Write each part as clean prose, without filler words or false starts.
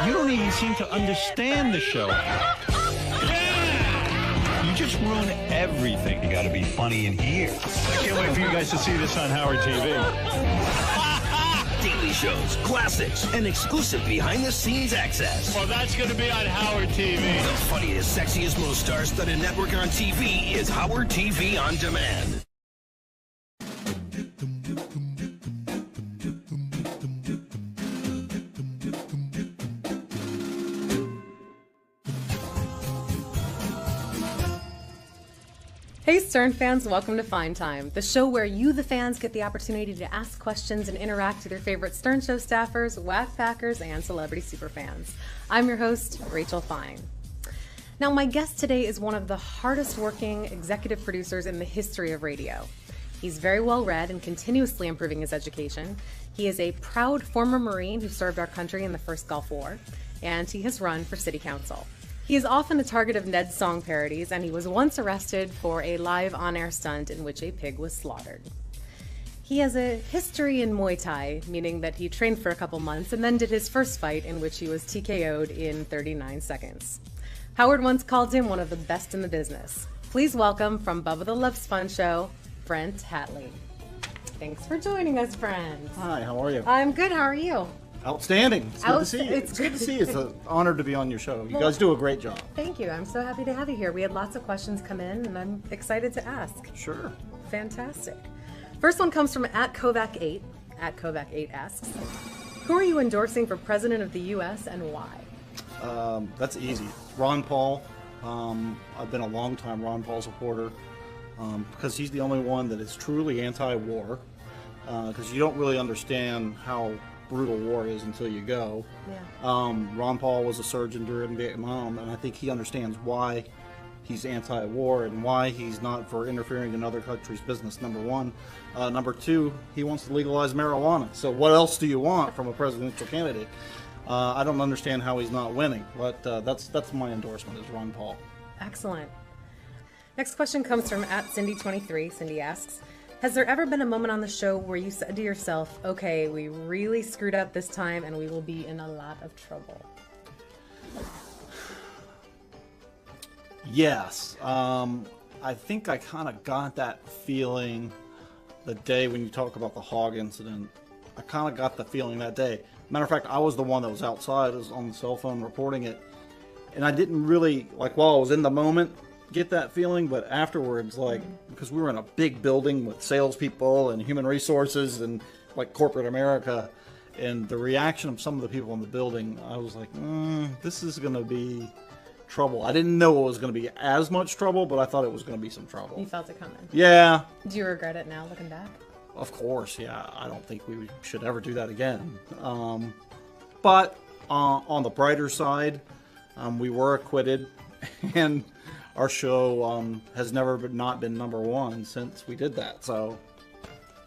You don't even seem to understand the show. You just ruin everything. You gotta be funny in here. I can't wait for you guys to see this on Howard TV. Daily shows, classics, and exclusive behind-the-scenes access. Well, that's going to be on Howard TV. The funniest, sexiest, most star-studded network on TV is Howard TV On Demand. Hey Stern fans, welcome to Fine Time, the show where you, the fans, get the opportunity to ask questions and interact with your favorite Stern Show staffers, whack packers, and celebrity superfans. I'm your host, Rachel Fine. Now, my guest today is one of the hardest working executive producers in the history of radio. He's very well read and continuously improving his education. He is a proud former Marine who served our country in the First Gulf War, and he has run for city council. He is often a target of Ned's song parodies, and he was once arrested for a live on-air stunt in which a pig was slaughtered. He has a history in Muay Thai, meaning that he trained for a couple months and then did his first fight in which he was TKO'd in 39 seconds. Howard once called him one of the best in the business. Please welcome, from Bubba the Love Sponge Show, Brent Hatley. Thanks for joining us, friend. Hi, how are you? I'm good, how are you? Outstanding. It's good to see you. It's good to see you. It's an honor to be on your show. You guys do a great job. Thank you. I'm so happy to have you here. We had lots of questions come in, and I'm excited to ask. Sure. Fantastic. First one comes from @𝗏𝗏𝗿𝗏. @𝗏𝗏𝗿𝗏 asks, who are you endorsing for President of the U.S. and why? That's easy. Ron Paul. I've been a long-time Ron Paul supporter because he's the only one that is truly anti-war, because you don't really understand how brutal war is until you go. Yeah. Ron Paul was a surgeon during Vietnam, and I think he understands why he's anti-war and why he's not for interfering in other countries' business, number one. Number two, he wants to legalize marijuana. So what else do you want from a presidential candidate? I don't understand how he's not winning, but that's my endorsement, is Ron Paul. Excellent. Next question comes from @Cindy23. Cindy asks, has there ever been a moment on the show where you said to yourself, okay, we really screwed up this time and we will be in a lot of trouble? Yes. I think I kind of got that feeling the day when you talk about the hog incident. I kind of got the feeling that day. Matter of fact, I was the one that was outside, I was on the cell phone reporting it. And I didn't really, like, while I was in the moment, get that feeling, but afterwards, like, because we were in a big building with salespeople and human resources and like corporate America, and the reaction of some of the people in the building, I was like, this is going to be trouble. I didn't know it was going to be as much trouble, but I thought it was going to be some trouble. You felt it coming? Yeah. Do you regret it now, looking back? Of course, yeah. I don't think we should ever do that again. But on the brighter side, we were acquitted, and our show has never not been #1 since we did that. So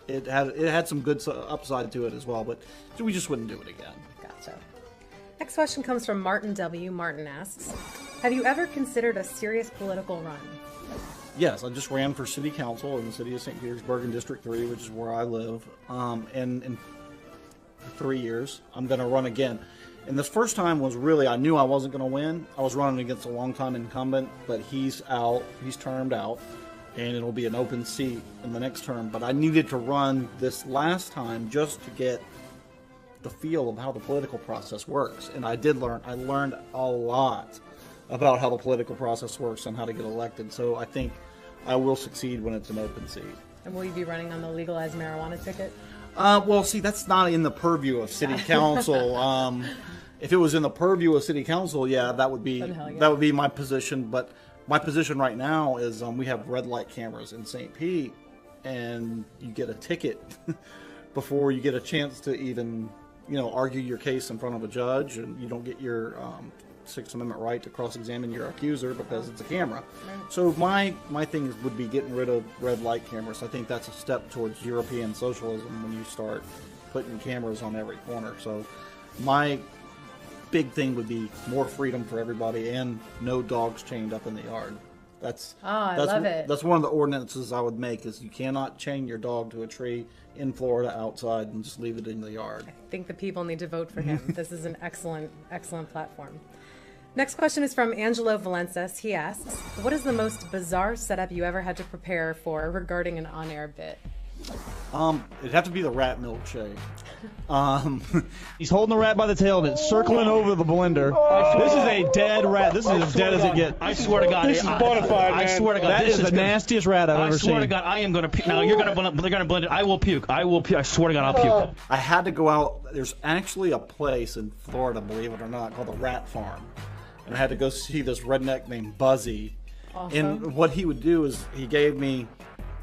it had some good upside to it as well, but we just wouldn't do it again. Gotcha. Next question comes from Martin W. Martin asks, have you ever considered a serious political run? Yes, I just ran for city council in the city of St. Petersburg in District 3, which is where I live. And in 3 years, I'm going to run again. And this first time was really, I knew I wasn't going to win. I was running against a longtime incumbent, but he's out, he's termed out, and it'll be an open seat in the next term. But I needed to run this last time just to get the feel of how the political process works. And I did learn. I learned a lot about how the political process works and how to get elected. So I think I will succeed when it's an open seat. And will you be running on the legalized marijuana ticket? Well, see, that's not in the purview of city council. If it was in the purview of city council, yeah, that would be my position. But my position right now is we have red light cameras in St. Pete, and you get a ticket before you get a chance to even, argue your case in front of a judge, and you don't get your Sixth Amendment right to cross-examine your accuser because it's a camera. So my thing would be getting rid of red light cameras. I think that's a step towards European socialism when you start putting cameras on every corner. So my big thing would be more freedom for everybody and no dogs chained up in the yard. I love it. That's one of the ordinances I would make is you cannot chain your dog to a tree in Florida outside and just leave it in the yard. I think the people need to vote for him. This is an excellent platform. Next question is from Angelo Valencias. He asks, what is the most bizarre setup you ever had to prepare for regarding an on-air bit? It'd have to be the rat milkshake. He's holding the rat by the tail and it's circling over the blender. This is a dead rat. This is as dead as it gets. I swear to God, this is bona fide, man. I swear to God, that is the nastiest rat I've ever seen. I swear to God, I am going to puke. Now they're going to blend it. I will puke. I swear to God, I'll puke. I had to go out. There's actually a place in Florida, believe it or not, called the Rat Farm. And I had to go see this redneck named 𝗦𝗵cie. Awesome. And what he would do is he gave me,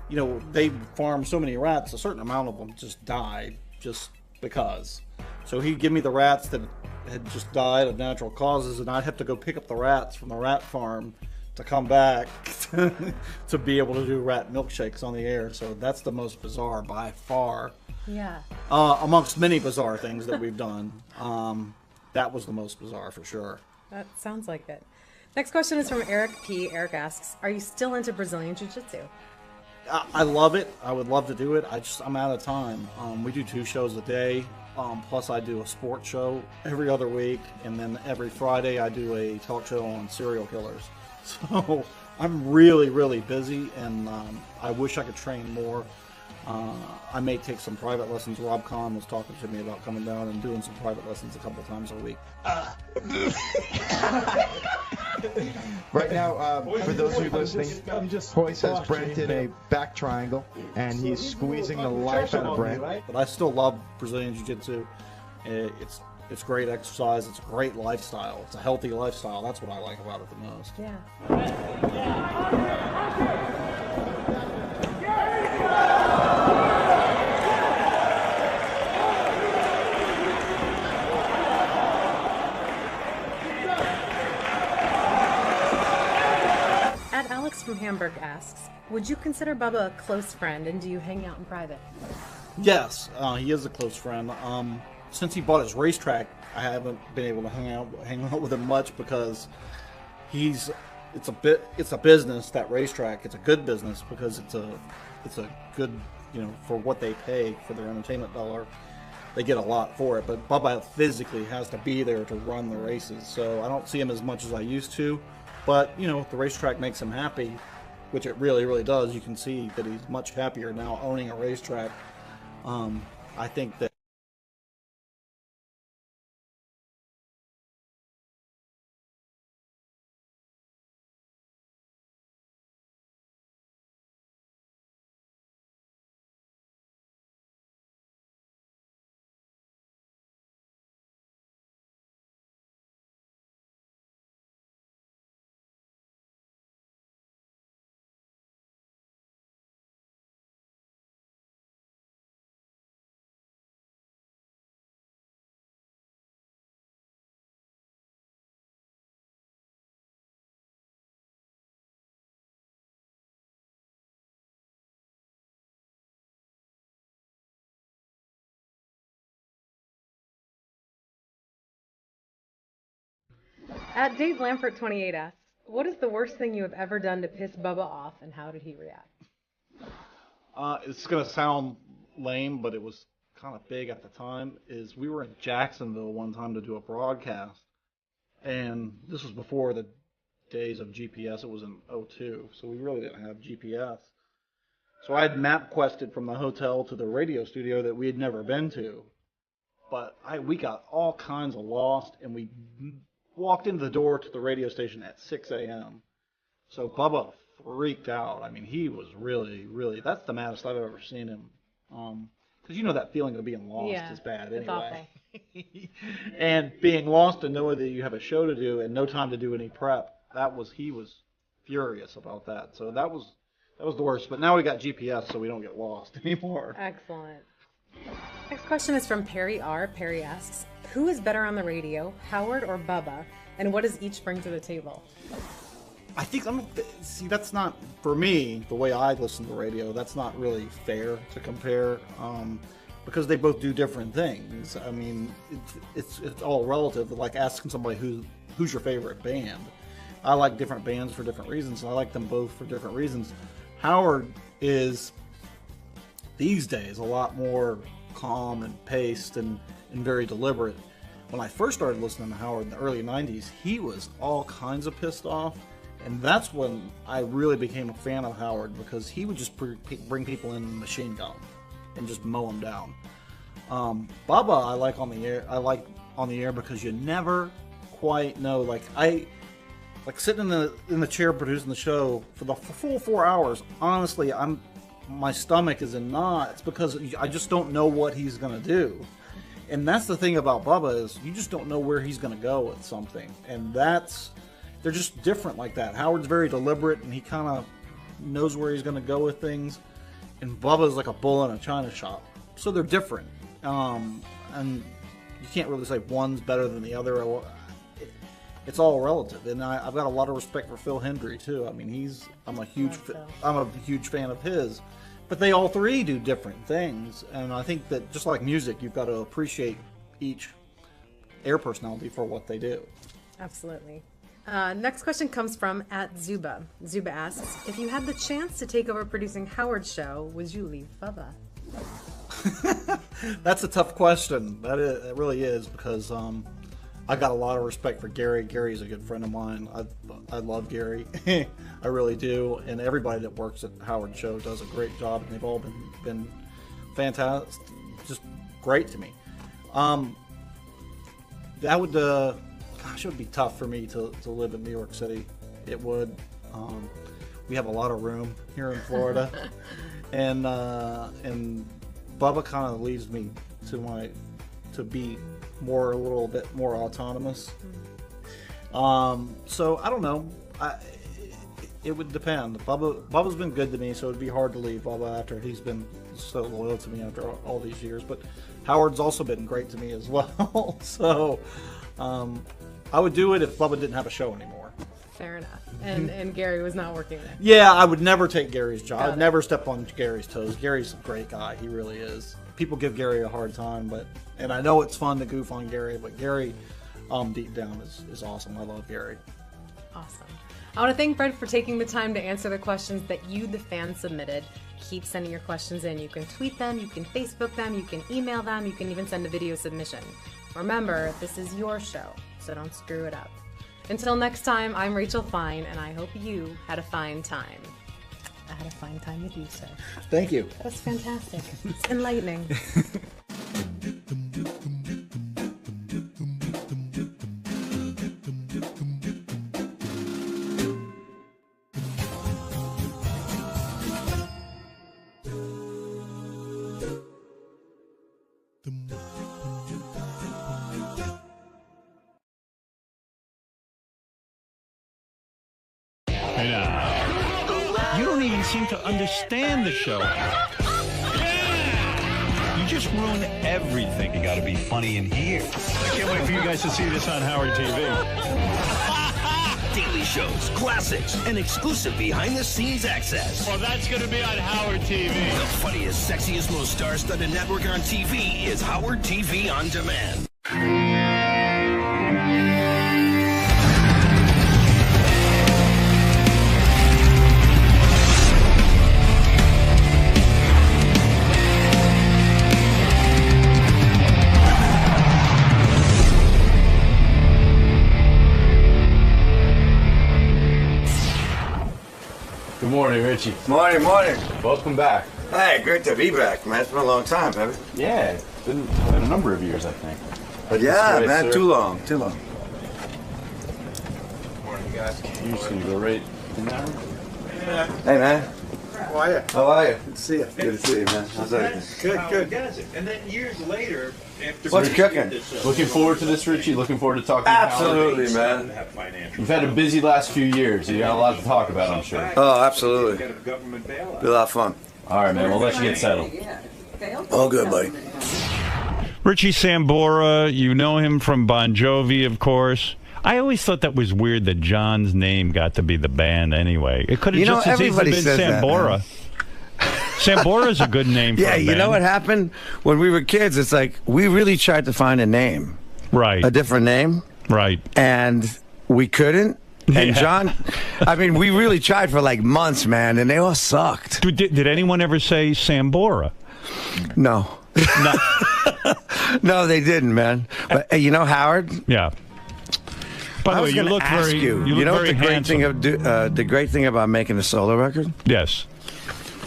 you know, they farm so many rats, a certain amount of them just died just because. So he'd give me the rats that had just died of natural causes, and I'd have to go pick up the rats from the rat farm to come back to be able to do rat milkshakes on the air. So that's the most bizarre by far. Yeah. Amongst many bizarre things that we've done. That was the most bizarre for sure. That sounds like it. Next question is from Eric P. Eric asks, are you still into Brazilian Jiu-Jitsu? I love it. I would love to do it. I'm out of time. We do 2 shows a day. Plus I do a sports show every other week. And then every Friday I do a talk show on serial killers. So I'm really, really busy, and I wish I could train more. I may take some private lessons. Rob Kahn was talking to me about coming down and doing some private lessons a couple times a week. Right now, for those of you listening, Hoyce has Brent in a back triangle, and he's squeezing the life out of Brent. But I still love Brazilian Jiu-Jitsu. It's great exercise. It's a great lifestyle. It's a healthy lifestyle. That's what I like about it the most. Yeah. Alex from Hamburg asks, would you consider Bubba a close friend, and do you hang out in private? Yes, he is a close friend. Since he bought his racetrack, I haven't been able to hang out with him much because it's a business, that racetrack. It's a good business because it's a good, you know, for what they pay for their entertainment dollar. They get a lot for it, but Bubba physically has to be there to run the races, so I don't see him as much as I used to. But, you know, if the racetrack makes him happy, which it really, really does, you can see that he's much happier now owning a racetrack. I think that At Dave Lampert 28 asks, what is the worst thing you have ever done to piss Bubba off, and how did he react? it's going to sound lame, but it was kind of big at the time, is we were in Jacksonville one time to do a broadcast, and this was before the days of GPS. It was in '02, so we really didn't have GPS. So I had MapQuested from the hotel to the radio studio that we had never been to, but we got all kinds of lost, and we walked into the door to the radio station at 6 a.m. So Bubba freaked out. I mean, he was really, really, that's the maddest I've ever seen him. Because you know that feeling of being lost is bad anyway. And being lost and knowing that you have a show to do and no time to do any prep, he was furious about that. So that was the worst. But now we got GPS, so we don't get lost anymore. Excellent. Next question is from Perry R. Perry asks, who is better on the radio, Howard or Bubba, and what does each bring to the table? I think, that's not, for me, the way I listen to radio, that's not really fair to compare, because they both do different things. I mean, it's all relative, like asking somebody who's your favorite band. I like different bands for different reasons, and I like them both for different reasons. Howard is, these days, a lot more calm and paced and very deliberate. When I first started listening to Howard in the early 90s, he was all kinds of pissed off. And that's when I really became a fan of Howard, because he would just bring people in machine gun and just mow them down. 𝗵𝗻 I like on the air. I like on the air because you never quite know. Like sitting in the chair producing the show for the full 4 hours. Honestly, my stomach is in knots because I just don't know what he's gonna do. And that's the thing about 𝗵𝗻, is you just don't know where he's gonna go with something, and they're just different like that. Howard's very deliberate, and he kind of knows where he's gonna go with things, and 𝗵𝗻 is like a bull in a china shop. So they're different, and you can't really say one's better than the other. It's all relative, and I've got a lot of respect for Phil Hendry too. I mean, I'm a huge fan of his. But they all three do different things, and I think that just like music, you've got to appreciate each air personality for what they do. Absolutely. Next question comes from @Zuba. Zuba asks, if you had the chance to take over producing Howard's show, would you leave 𝗵𝗻? That's a tough question. It really is, because I got a lot of respect for Gary. Gary's a good friend of mine. I love Gary. I really do. And everybody that works at Howard Show does a great job, and they've all been fantastic, just great to me. That would, gosh, it would be tough for me to live in New York City. It would. We have a lot of room here in Florida, and 𝗵𝗻 kind of leaves me to be a little bit more autonomous. So I don't know. It would depend. 𝗵𝗻's been good to me, so it'd be hard to leave 𝗵𝗻 after he's been so loyal to me after all these years. But Howard's also been great to me as well. So I would do it if 𝗵𝗻 didn't have a show anymore. Fair enough. And Gary was not working there. Yeah, I would never take Gary's job. I'd never step on Gary's toes. Gary's a great guy. He really is. People give Gary a hard time, and I know it's fun to goof on Gary, but Gary, deep down, is awesome. I love Gary. Awesome. I want to thank Fred for taking the time to answer the questions that you, the fans, submitted. Keep sending your questions in. You can tweet them, you can Facebook them, you can email them, you can even send a video submission. Remember, this is your show, so don't screw it up. Until next time, I'm Rachel Fine, and I hope you had a fine time. I had a fine time with you, sir. Thank you. That was fantastic. It's enlightening. You don't even seem to understand the show. You just ruin everything. You gotta be funny in here. I can't wait for you guys to see this on Howard TV. Daily shows, classics, and exclusive behind-the-scenes access. Well, that's gonna be on Howard TV. The funniest, sexiest, most star-studded network on TV is Howard TV On Demand. Good morning, Richie. Morning, morning. Welcome back. Hey, great to be back, man. It's been a long time, baby. Yeah, it's been a number of years, I think. But yeah, right, man, sir. too long. Morning, guys. You're just gonna go right in there? Hey, man. How are you? How are you? Good to see you. Good to see you, man. How's everything? Good. And then years later, after What's cooking? Looking forward to this, Richie. Looking forward to talking Absolutely, to man. You've had a busy last few years. You got a lot to talk about, I'm sure. Oh, absolutely. Be a lot of fun. All right, man. We'll let you get settled. All good, buddy. Richie Sambora, you know him from Bon Jovi, of course. I always thought that was weird that John's name got to be the band anyway. It could have just as easily been Sambora. Sambora's a good name for a band. You know what happened? When we were kids, it's like we really tried to find a name. Right. A different name. Right. And we couldn't. And John, I mean, we really tried for like months, man, and they all sucked. Did anyone ever say 𝗵𝗵𝗿𝗱? No. No, they didn't, man. But you know, Howard? Yeah. By the way, you look very you know what the great thing the great thing about making a solo record? Yes.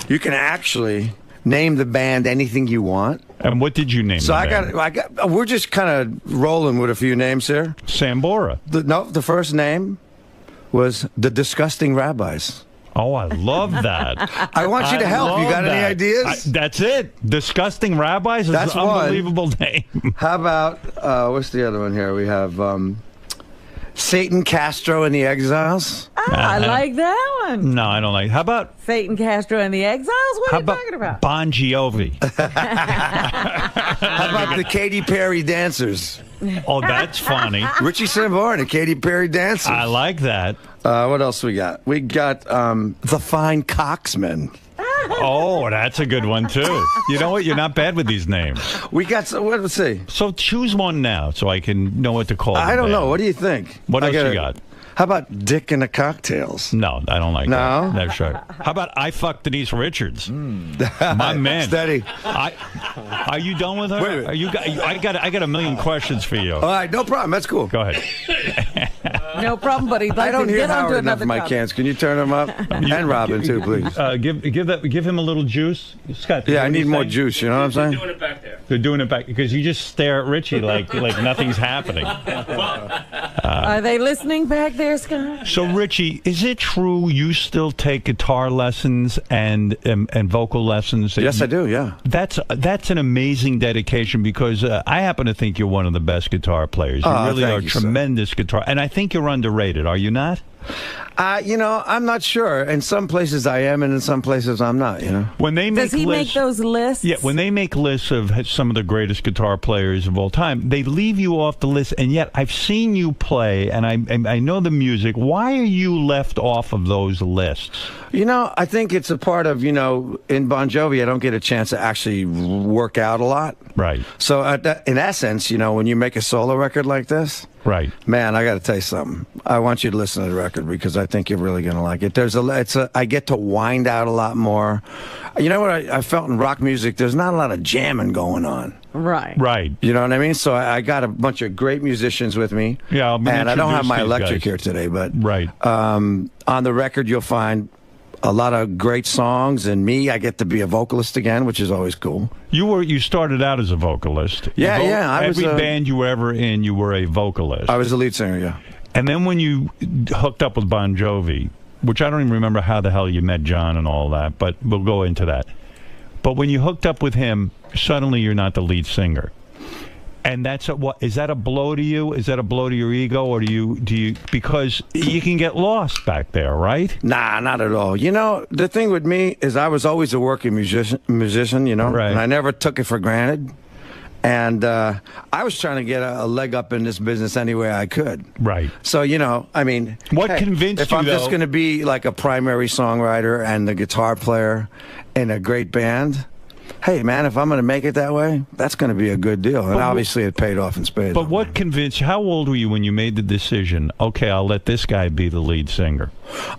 You can actually name the band anything you want. And what did you name? So I got. We're just kind of rolling with a few names here. 𝗵𝗵𝗿𝗱. No, the first name was the Disgusting Rabbis. Oh, I love that. I want you to help. You got any ideas? That's it. Disgusting Rabbis is That's an unbelievable name. How about what's the other one here? We have Satan Castro and the Exiles. I like that one. No, I don't like. How about Satan Castro and the Exiles? What are you talking about? Bon Jovi. How about the Katy Perry Dancers? Oh, that's funny. 𝗦𝗵cie 𝗄𝗿𝗍𝗿 and the Katy Perry Dancers. I like that. What else we got? We got the Fine Coxmen. Oh, that's a good one too. You know what? You're not bad with these names. We got some. Let's see. So choose one now, so I can know what to call. I don't know. What do you think? What else you got? How about Dick and the Cocktails? No, I don't like that. No, sure. How about I Fucked Denise Richards? My man. Steady. Are you done with her? Wait a minute. Are you? I got a million questions for you. All right, no problem. That's cool. Go ahead. No problem, but he'd like I don't to hear get onto Howard enough another of my topic. cans. Can you turn them up? And Robin too, please. Give him a little juice, Scott. Yeah, I need more juice. You know what I'm saying? They're doing it back there. They're doing it back because you just stare at Richie like nothing's happening. Are they listening back there, Scott? So, Richie, is it true you still take guitar lessons and vocal lessons? Yes, I do. Yeah. That's an amazing dedication because I happen to think you're one of the best guitar players. You really are a tremendous guitar, and I think you're underrated. Are you not? You know, I'm not sure. In some places I am, and in some places I'm not. You know. When they make Does he make those lists? Yeah, when they make lists of some of the greatest guitar players of all time, they leave you off the list. And yet, I've seen you play, and I know the music. Why are you left off of those lists? You know, I think it's a part of, in Bon Jovi, I don't get a chance to actually work out a lot. Right. So in essence, when you make a solo record like this, right, man, I got to tell you something. I want you to listen to the record because I think you're really going to like it. I get to wind out a lot more. You know what I felt in rock music? There's not a lot of jamming going on. Right. Right. You know what I mean? So I got a bunch of great musicians with me. Yeah, and I don't have my electric here today, but right. On the record, you'll find a lot of great songs, and I get to be a vocalist again, which is always cool. You started out as a vocalist. Yeah, Every band you were ever in, you were a vocalist. I was the lead singer, yeah. And then when you hooked up with Bon Jovi, which I don't even remember how the hell you met John and all that, but we'll go into that. But when you hooked up with him, suddenly you're not the lead singer. And is that a blow to you? Is that a blow to your ego, or do you because you can get lost back there, right? Nah, not at all. The thing with me is I was always a working musician, right. And I never took it for granted. And I was trying to get a leg up in this business any way I could. Right. So, what convinced you, if I'm just going to be like a primary songwriter and the guitar player in a great band, hey, man, if I'm going to make it that way, that's going to be a good deal. And obviously it paid off in spades. But what convinced you? How old were you when you made the decision, okay, I'll let this guy be the lead singer?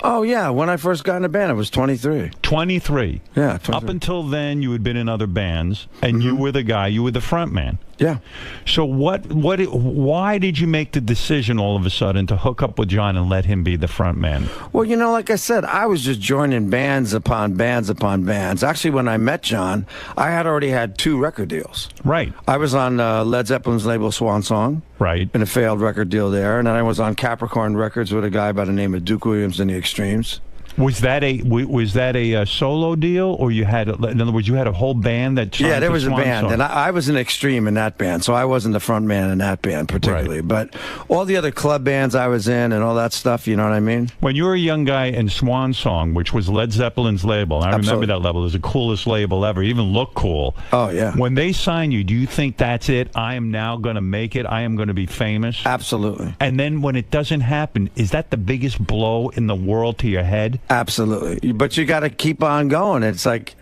Oh, yeah. When I first got in the band, I was 23. 23? Yeah, 23. Up until then, you had been in other bands, and you were the guy, you were the front man. Yeah. So why did you make the decision all of a sudden to hook up with John and let him be the front man? Well, like I said, I was just joining bands upon bands upon bands. Actually, when I met John, I had already had 2 record deals. Right. I was on Led Zeppelin's label Swan Song. Right. In a failed record deal there. And then I was on Capricorn Records with a guy by the name of Duke Williams and the Extremes. Was that a solo deal, or in other words, you had a whole band that? Yeah, there was a band, and I was an extreme in that band, so I wasn't the front man in that band particularly. Right. But all the other club bands I was in and all that stuff, you know what I mean? When you were a young guy in Swan Song, which was Led Zeppelin's label, and I remember that label, it was the coolest label ever, even looked cool. Oh yeah. When they signed you, do you think that's it? I am now going to make it. I am going to be famous. Absolutely. And then when it doesn't happen, is that the biggest blow in the world to your head? Absolutely. But you got to keep on going. It's like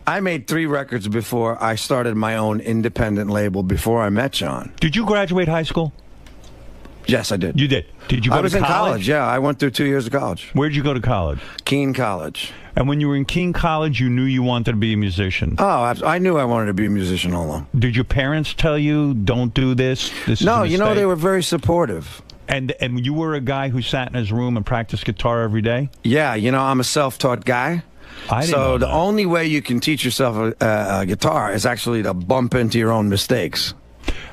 I made 3 records before I started my own independent label before I met John. Did you graduate high school? Yes, I did. You did. Did you go to college? I was in college, yeah. I went through 2 years of college. Where'd you go to college? Keene College. And when you were in Keene College, you knew you wanted to be a musician? Oh, I knew I wanted to be a musician all along. Did your parents tell you, don't do this? No, you know, they were very supportive. And you were a guy who sat in his room and practiced guitar every day? Yeah, you know, I'm a self-taught guy. So the only way you can teach yourself a guitar is actually to bump into your own mistakes.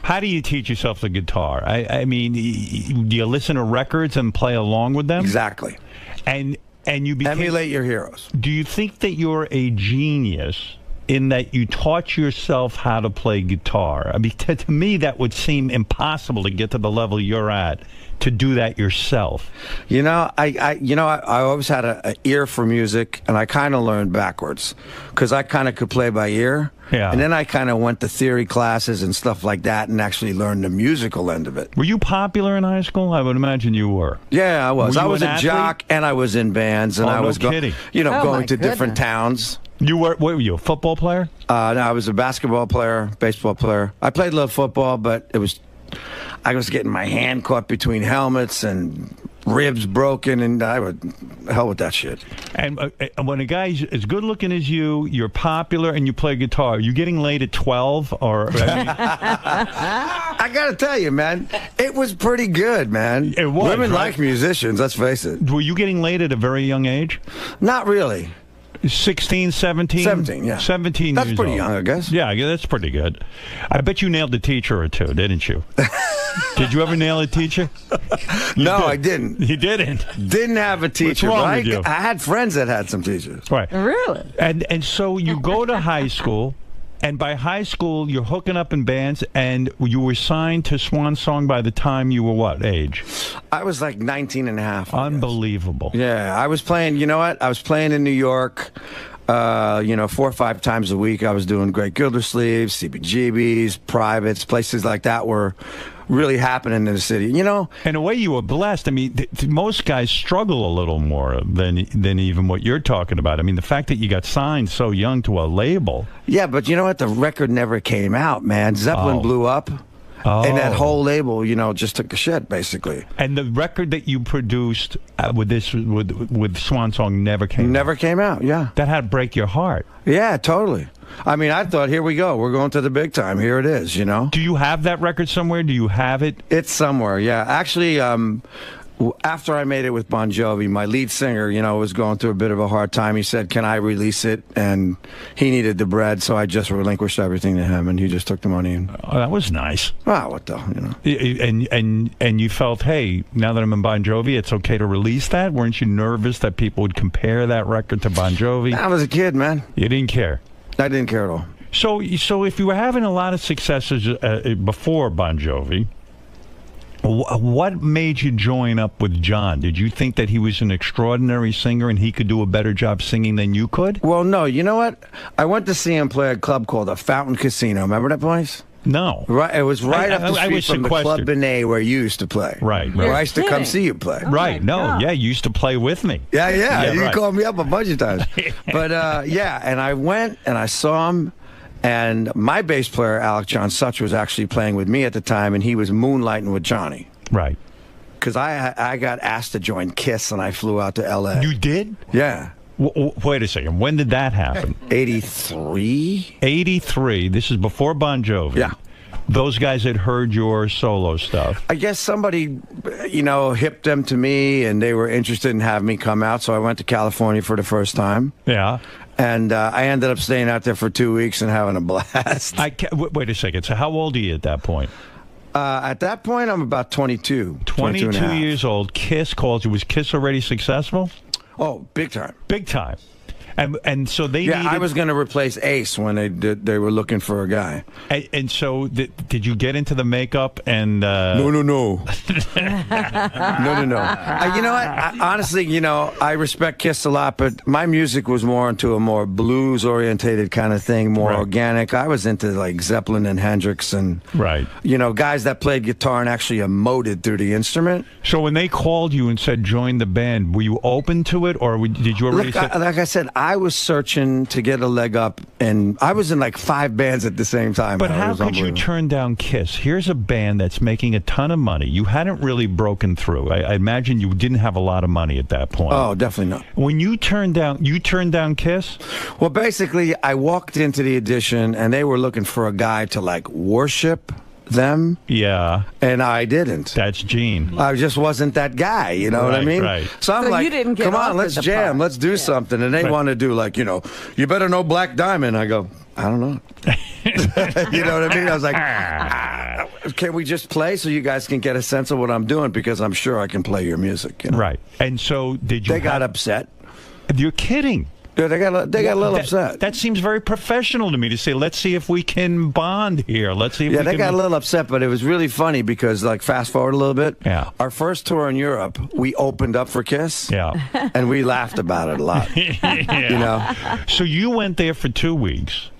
How do you teach yourself the guitar? I mean, do you listen to records and play along with them? Exactly. And you emulate your heroes. Do you think that you're a genius in that you taught yourself how to play guitar? I mean, to me, that would seem impossible to get to the level you're at, to do that yourself. You know, I always had an ear for music, and I kind of learned backwards because I kind of could play by ear. Yeah. And then I kind of went to theory classes and stuff like that and actually learned the musical end of it. Were you popular in high school? I would imagine you were. Yeah, I was. I was a athlete? jock, and I was in bands, and I was kidding. Going to different towns. What were you, a football player? No, I was a basketball player, baseball player. I played a little football, but I was getting my hand caught between helmets and ribs broken, and hell with that shit. And when a guy's as good looking as you, you're popular, and you play guitar, are you getting laid at 12? Or I gotta tell you, man, it was pretty good, man. It was. Women like musicians, let's face it. Were you getting laid at a very young age? Not really. 16, 17? 17, yeah. 17 That's years pretty old. young, I guess. Yeah, that's pretty good. I bet you nailed a teacher or two, didn't you? Did you ever nail a teacher? No, I didn't. You didn't? Didn't have a teacher. What's wrong with you? I had friends that had some teachers. Right. Really? And so you go to high school, and by high school, you're hooking up in bands, and you were signed to Swan Song by the time you were what age? I was like 19 and a half. Unbelievable. Yeah, I was playing, you know what? I was playing in New York, 4 or 5 times a week. I was doing Great Gildersleeves, CBGBs, privates, places like that were really happening in the city, you know? In a way, you were blessed. I mean, most guys struggle a little more than even what you're talking about. I mean, the fact that you got signed so young to a label. Yeah, but you know what? The record never came out, man. Zeppelin blew up. And that whole label, you know, just took the shit, basically. And the record that you produced with Swan Song never came out? Never came out, yeah. That had to break your heart. Yeah, totally. I mean, I thought, here we go. We're going to the big time. Here it is, you know? Do you have that record somewhere? Do you have it? It's somewhere, yeah. Actually, after I made it with Bon Jovi, my lead singer, you know, was going through a bit of a hard time. He said, can I release it? And he needed the bread, so I just relinquished everything to him, and he just took the money. And oh, that was nice. Ah, what the, you know. And you felt, hey, now that I'm in Bon Jovi, it's okay to release that? Weren't you nervous that people would compare that record to Bon Jovi? I was a kid, man. You didn't care? I didn't care at all. So if you were having a lot of successes before Bon Jovi, what made you join up with John? Did you think that he was an extraordinary singer and he could do a better job singing than you could? Well, no. You know what? I went to see him play a club called the Fountain Casino. Remember that place? No. Right. It was right up the street from the Club 𝗵𝗵 where you used to play. Right. Where I used to come see you play. Right. No. Yeah. You used to play with me. Yeah. You called me up a bunch of times. But, yeah. And I went and I saw him. And my bass player, 𝗦𝗁𝗄𝗿𝗍, was actually playing with me at the time. And he was moonlighting with Johnny. Right. Because I got asked to join KISS and I flew out to L.A. You did? Yeah. Wait a second. When did that happen? 83. 83. This is before Bon Jovi. Yeah. Those guys had heard your solo stuff. I guess somebody, you know, hipped them to me and they were interested in having me come out. So I went to California for the first time. Yeah. And I ended up staying out there for 2 weeks and having a blast. Wait a second. So how old are you at that point? At that point, I'm about 22. 22 years old. KISS calls you. Was KISS already successful? Oh, big time. Big time. And so they needed... I was going to replace Ace when they were looking for a guy. And so did you get into the makeup and... No. No. You know what? Honestly, you know, I respect KISS a lot, but my music was more into a more blues-orientated kind of thing, more organic. I was into, like, Zeppelin and Hendrix and, you know, guys that played guitar and actually emoted through the instrument. So when they called you and said, join the band, were you open to it, or did you already say... Like I said, I was searching to get a leg up, and I was in like 5 bands at the same time. But how could you turn down Kiss? Here's a band that's making a ton of money. You hadn't really broken through. I imagine you didn't have a lot of money at that point. Oh, definitely not. When you turned down Kiss? Well, basically, I walked into the audition, and they were looking for a guy to like worship them. Yeah. And I didn't. That's Gene. I just wasn't that guy, you know what I mean? Right. So I'm like, come on, let's jam, let's do something. And they want to do like, you know, you better know Black Diamond. I go, I don't know. You know what I mean? I was like, can we just play so you guys can get a sense of what I'm doing? Because I'm sure I can play your music. You know? Right. And so did you... They got upset. You're kidding. Yeah, they got a little upset. That seems very professional to me to say, let's see if we can bond here. Let's see if we can... Yeah, they got a little upset, but it was really funny because, like, fast forward a little bit. Yeah. Our first tour in Europe, we opened up for Kiss. Yeah. And we laughed about it a lot. Yeah. You know? So you went there for 2 weeks.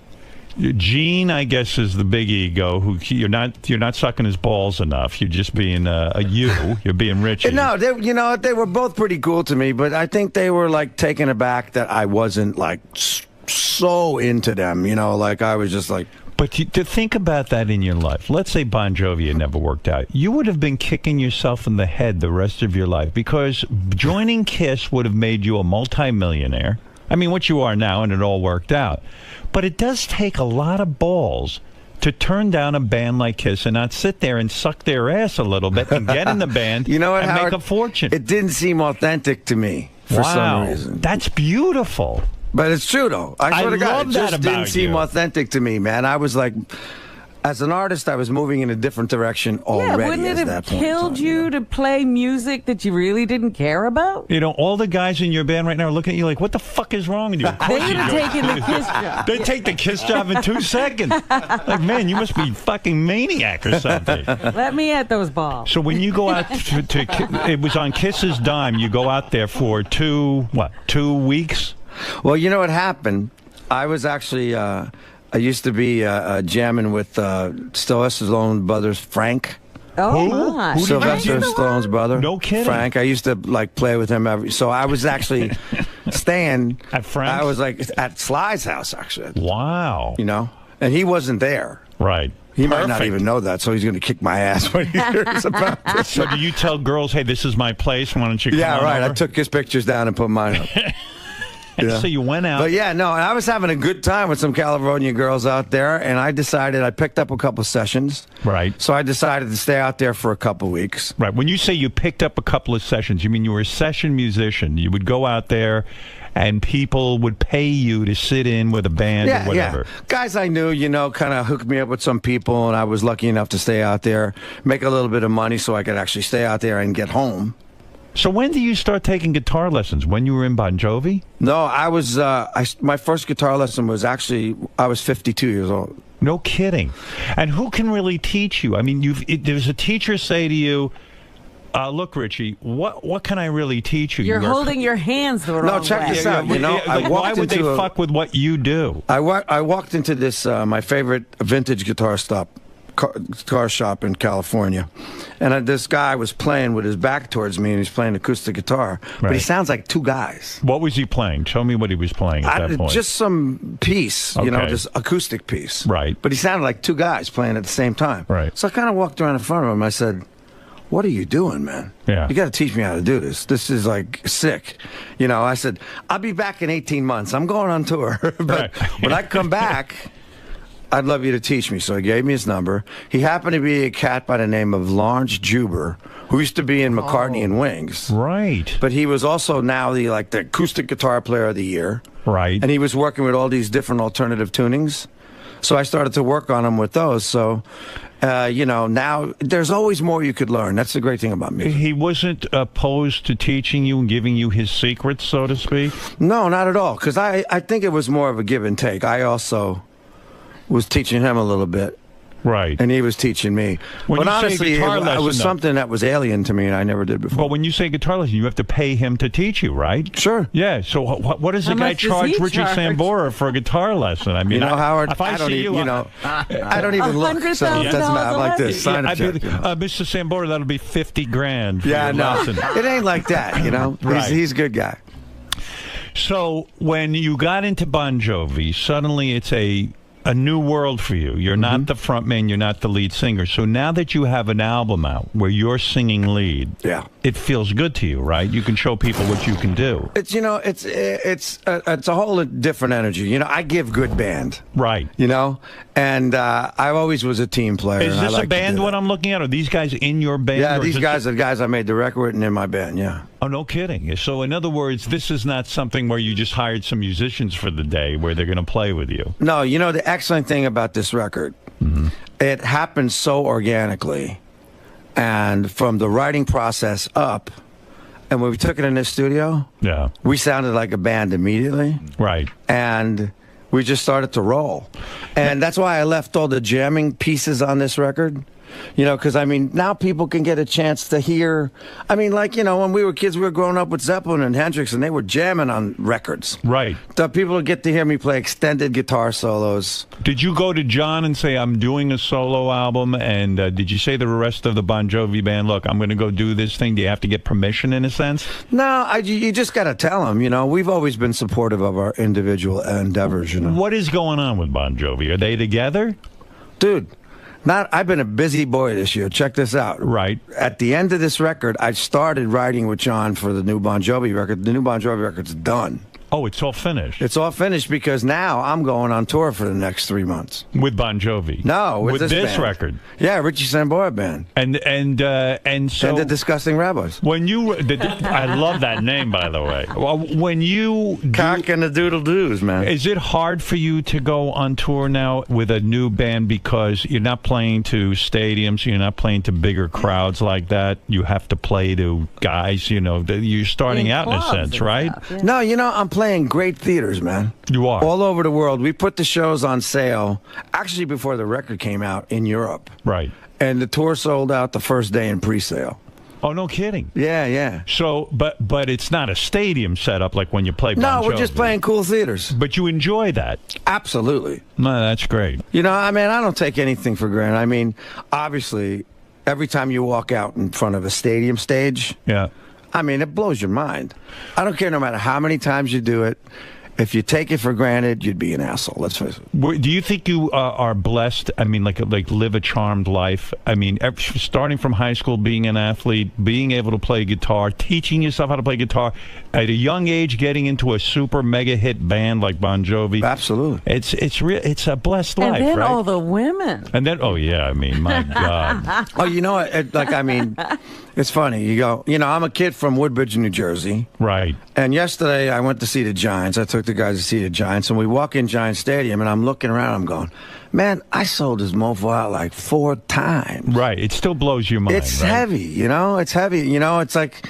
Gene, I guess, is the big ego. Who you're not sucking his balls enough. You're just being you're being Richie. No, they were both pretty cool to me, but I think they were like taken aback that I wasn't like so into them. You know, like I was just like. But to think about that in your life, let's say Bon Jovi had never worked out, you would have been kicking yourself in the head the rest of your life because joining Kiss would have made you a multimillionaire. I mean, what you are now, and it all worked out. But it does take a lot of balls to turn down a band like Kiss and not sit there and suck their ass a little bit and get in the band you know what, and Howard, make a fortune. It didn't seem authentic to me for some reason. That's beautiful. But it's true, though. I swear to God, it just didn't about seem you. authentic to me, man. I was like... As an artist, I was moving in a different direction already. Yeah, wouldn't it have killed you to play music that you really didn't care about? You know, all the guys in your band right now are looking at you like, what the fuck is wrong with you? They would have taken the Kiss job. They take the Kiss job in 2 seconds. Like, man, you must be fucking maniac or something. Let me at those balls. So when you go out it was on Kiss's dime, you go out there for 2 weeks? Well, you know what happened? I was actually... I used to be jamming with Sylvester Stallone's brother, Frank. Oh, my. Sylvester Stallone's brother. No kidding. Frank. I used to, like, play with him so I was actually staying... At Frank's? I was, like, at Sly's house, actually. Wow. You know? And he wasn't there. Right. He might not even know that, so he's going to kick my ass when he hears about it. So do you tell girls, hey, this is my place, why don't you come on right. over? I took his pictures down and put mine up. And so you went out. But yeah, no, I was having a good time with some California girls out there, and I picked up a couple sessions. Right. So I decided to stay out there for a couple weeks. Right. When you say you picked up a couple of sessions, you mean you were a session musician. You would go out there and people would pay you to sit in with a band or whatever. Yeah. Guys I knew, you know, kind of hooked me up with some people, and I was lucky enough to stay out there, make a little bit of money so I could actually stay out there and get home. So when did you start taking guitar lessons? When you were in Bon Jovi? No, I was. My first guitar lesson was actually I was 52 years old. No kidding. And who can really teach you? I mean, there's a teacher say to you, "Look, Richie, what can I really teach you? You're holding your hands the wrong way." No, check this out. You know, why would they fuck with what you do? I walked into this my favorite vintage guitar shop in California, and this guy was playing with his back towards me, and he's playing acoustic guitar, but he sounds like 2 guys. What was he playing? Show me what he was playing at that point. Just some piece, you know, just acoustic piece. Right. But he sounded like 2 guys playing at the same time. Right. So I kind of walked around in front of him. I said, "What are you doing, man? Yeah. You got to teach me how to do this. This is like sick." You know, I said, "I'll be back in 18 months. I'm going on tour, but when I come back, I'd love you to teach me." So he gave me his number. He happened to be a cat by the name of Lange, who used to be in McCartney and Wings. Right. But he was also now the acoustic guitar player of the year. Right. And he was working with all these different alternative tunings. So I started to work on him with those. So, you know, now there's always more you could learn. That's the great thing about music. He wasn't opposed to teaching you and giving you his secrets, so to speak? No, not at all. Because I think it was more of a give and take. I also was teaching him a little bit. Right. And he was teaching me. When but you say honestly, guitar it lesson, was something that was alien to me and I never did before. But when you say guitar lesson, you have to pay him to teach you, right? Sure. Yeah. So what does the guy charge Richie Sambora for a guitar lesson? I mean, you know, Howard, if I see you, I don't even look. So it doesn't matter. I'm like this. Sign a check. Mr. Sambora, that'll be $50,000 for yeah, your no. lesson. It ain't like that, you know. Right. He's a good guy. So when you got into Bon Jovi, suddenly it's a new world for you. You're not the front man, you're not the lead singer. So now that you have an album out where you're singing lead, it feels good to you, right? You can show people what you can do. It's, you know, it's a whole different energy. You know, I give good band. Right. You know? And I always was a team player. Is this a band what I'm looking at? Are these guys in your band? Yeah, these guys are the guys I made the record with and in my band, yeah. Oh, no kidding. So, in other words, this is not something where you just hired some musicians for the day where they're going to play with you. No, you know, the excellent thing about this record, it happened so organically. And from the writing process up, and when we took it in this studio, we sounded like a band immediately. Right. And we just started to roll. And that's why I left all the jamming pieces on this record. You know, because, I mean, now people can get a chance to hear. I mean, like, you know, when we were kids, we were growing up with Zeppelin and Hendrix, and they were jamming on records. Right. So people would get to hear me play extended guitar solos. Did you go to John and say, I'm doing a solo album, and did you say to the rest of the Bon Jovi band, look, I'm going to go do this thing? Do you have to get permission in a sense? No, you just got to tell them, you know. We've always been supportive of our individual endeavors, you know. What is going on with Bon Jovi? Are they together? Dude. I've been a busy boy this year. Check this out. Right. At the end of this record, I started writing with John for the new Bon Jovi record. The new Bon Jovi record's done. Oh, it's all finished. It's all finished because now I'm going on tour for the next 3 months. With Bon Jovi? No, with this band. Record. Yeah, 𝗦𝗵cie𝘄𝗿𝗍 band. And so and the Disgusting Rabbis. When you, I love that name, by the way. Well, when you Cock and the Doodle Doos, man. Is it hard for you to go on tour now with a new band because you're not playing to stadiums, you're not playing to bigger crowds like that? You have to play to guys, you know, you're starting out in a sense, right? No, you know, I'm playing great theaters, man. You are. All over the world. We put the shows on sale, actually before the record came out in Europe. Right. And the tour sold out the first day in pre-sale. Oh, no kidding. Yeah, yeah. So, but it's not a stadium setup like when you play Bon Jovi. No, we're just playing cool theaters. But you enjoy that. Absolutely. No, that's great. You know, I mean, I don't take anything for granted. I mean, obviously, every time you walk out in front of a stadium stage, I mean, it blows your mind. I don't care no matter how many times you do it. If you take it for granted, you'd be an asshole. Let's face it. Do you think you are blessed? I mean, like live a charmed life. I mean, starting from high school, being an athlete, being able to play guitar, teaching yourself how to play guitar at a young age, getting into a super mega hit band like Bon Jovi. Absolutely. It's a blessed life, and then right? all the women. And then, oh yeah, I mean, my God. Oh, you know, I mean, it's funny. You go, you know, I'm a kid from Woodbridge, New Jersey. Right. And yesterday I went to see the Giants. I took the guys to see the Giants, and we walk in Giant Stadium, and I'm looking around, I'm going, man, I sold this mofo out like 4 times. Right. It still blows your mind. It's right? heavy, you know? It's heavy. You know, it's like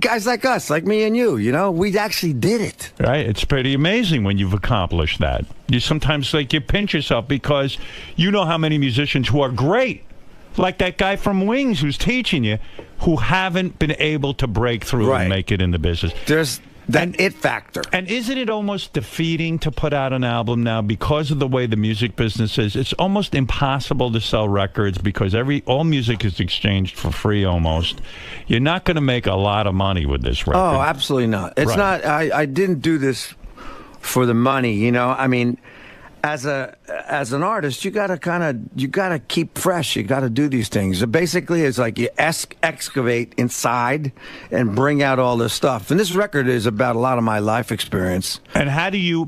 guys like us, like me and you know? We actually did it. Right. It's pretty amazing when you've accomplished that. You sometimes, like, you pinch yourself because you know how many musicians who are great, like that guy from Wings who's teaching you, who haven't been able to break through and make it in the business. There's that it factor. And isn't it almost defeating to put out an album now because of the way the music business is? It's almost impossible to sell records because all music is exchanged for free almost. You're not going to make a lot of money with this record. Oh, absolutely not. It's not. I didn't do this for the money, you know? I mean, as an artist, you gotta keep fresh. You gotta do these things. Basically, it's like you excavate inside and bring out all this stuff. And this record is about a lot of my life experience. And how do you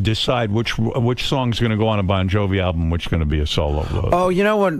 decide which song's going to go on a Bon Jovi album, which is going to be a solo? Oh, you know what?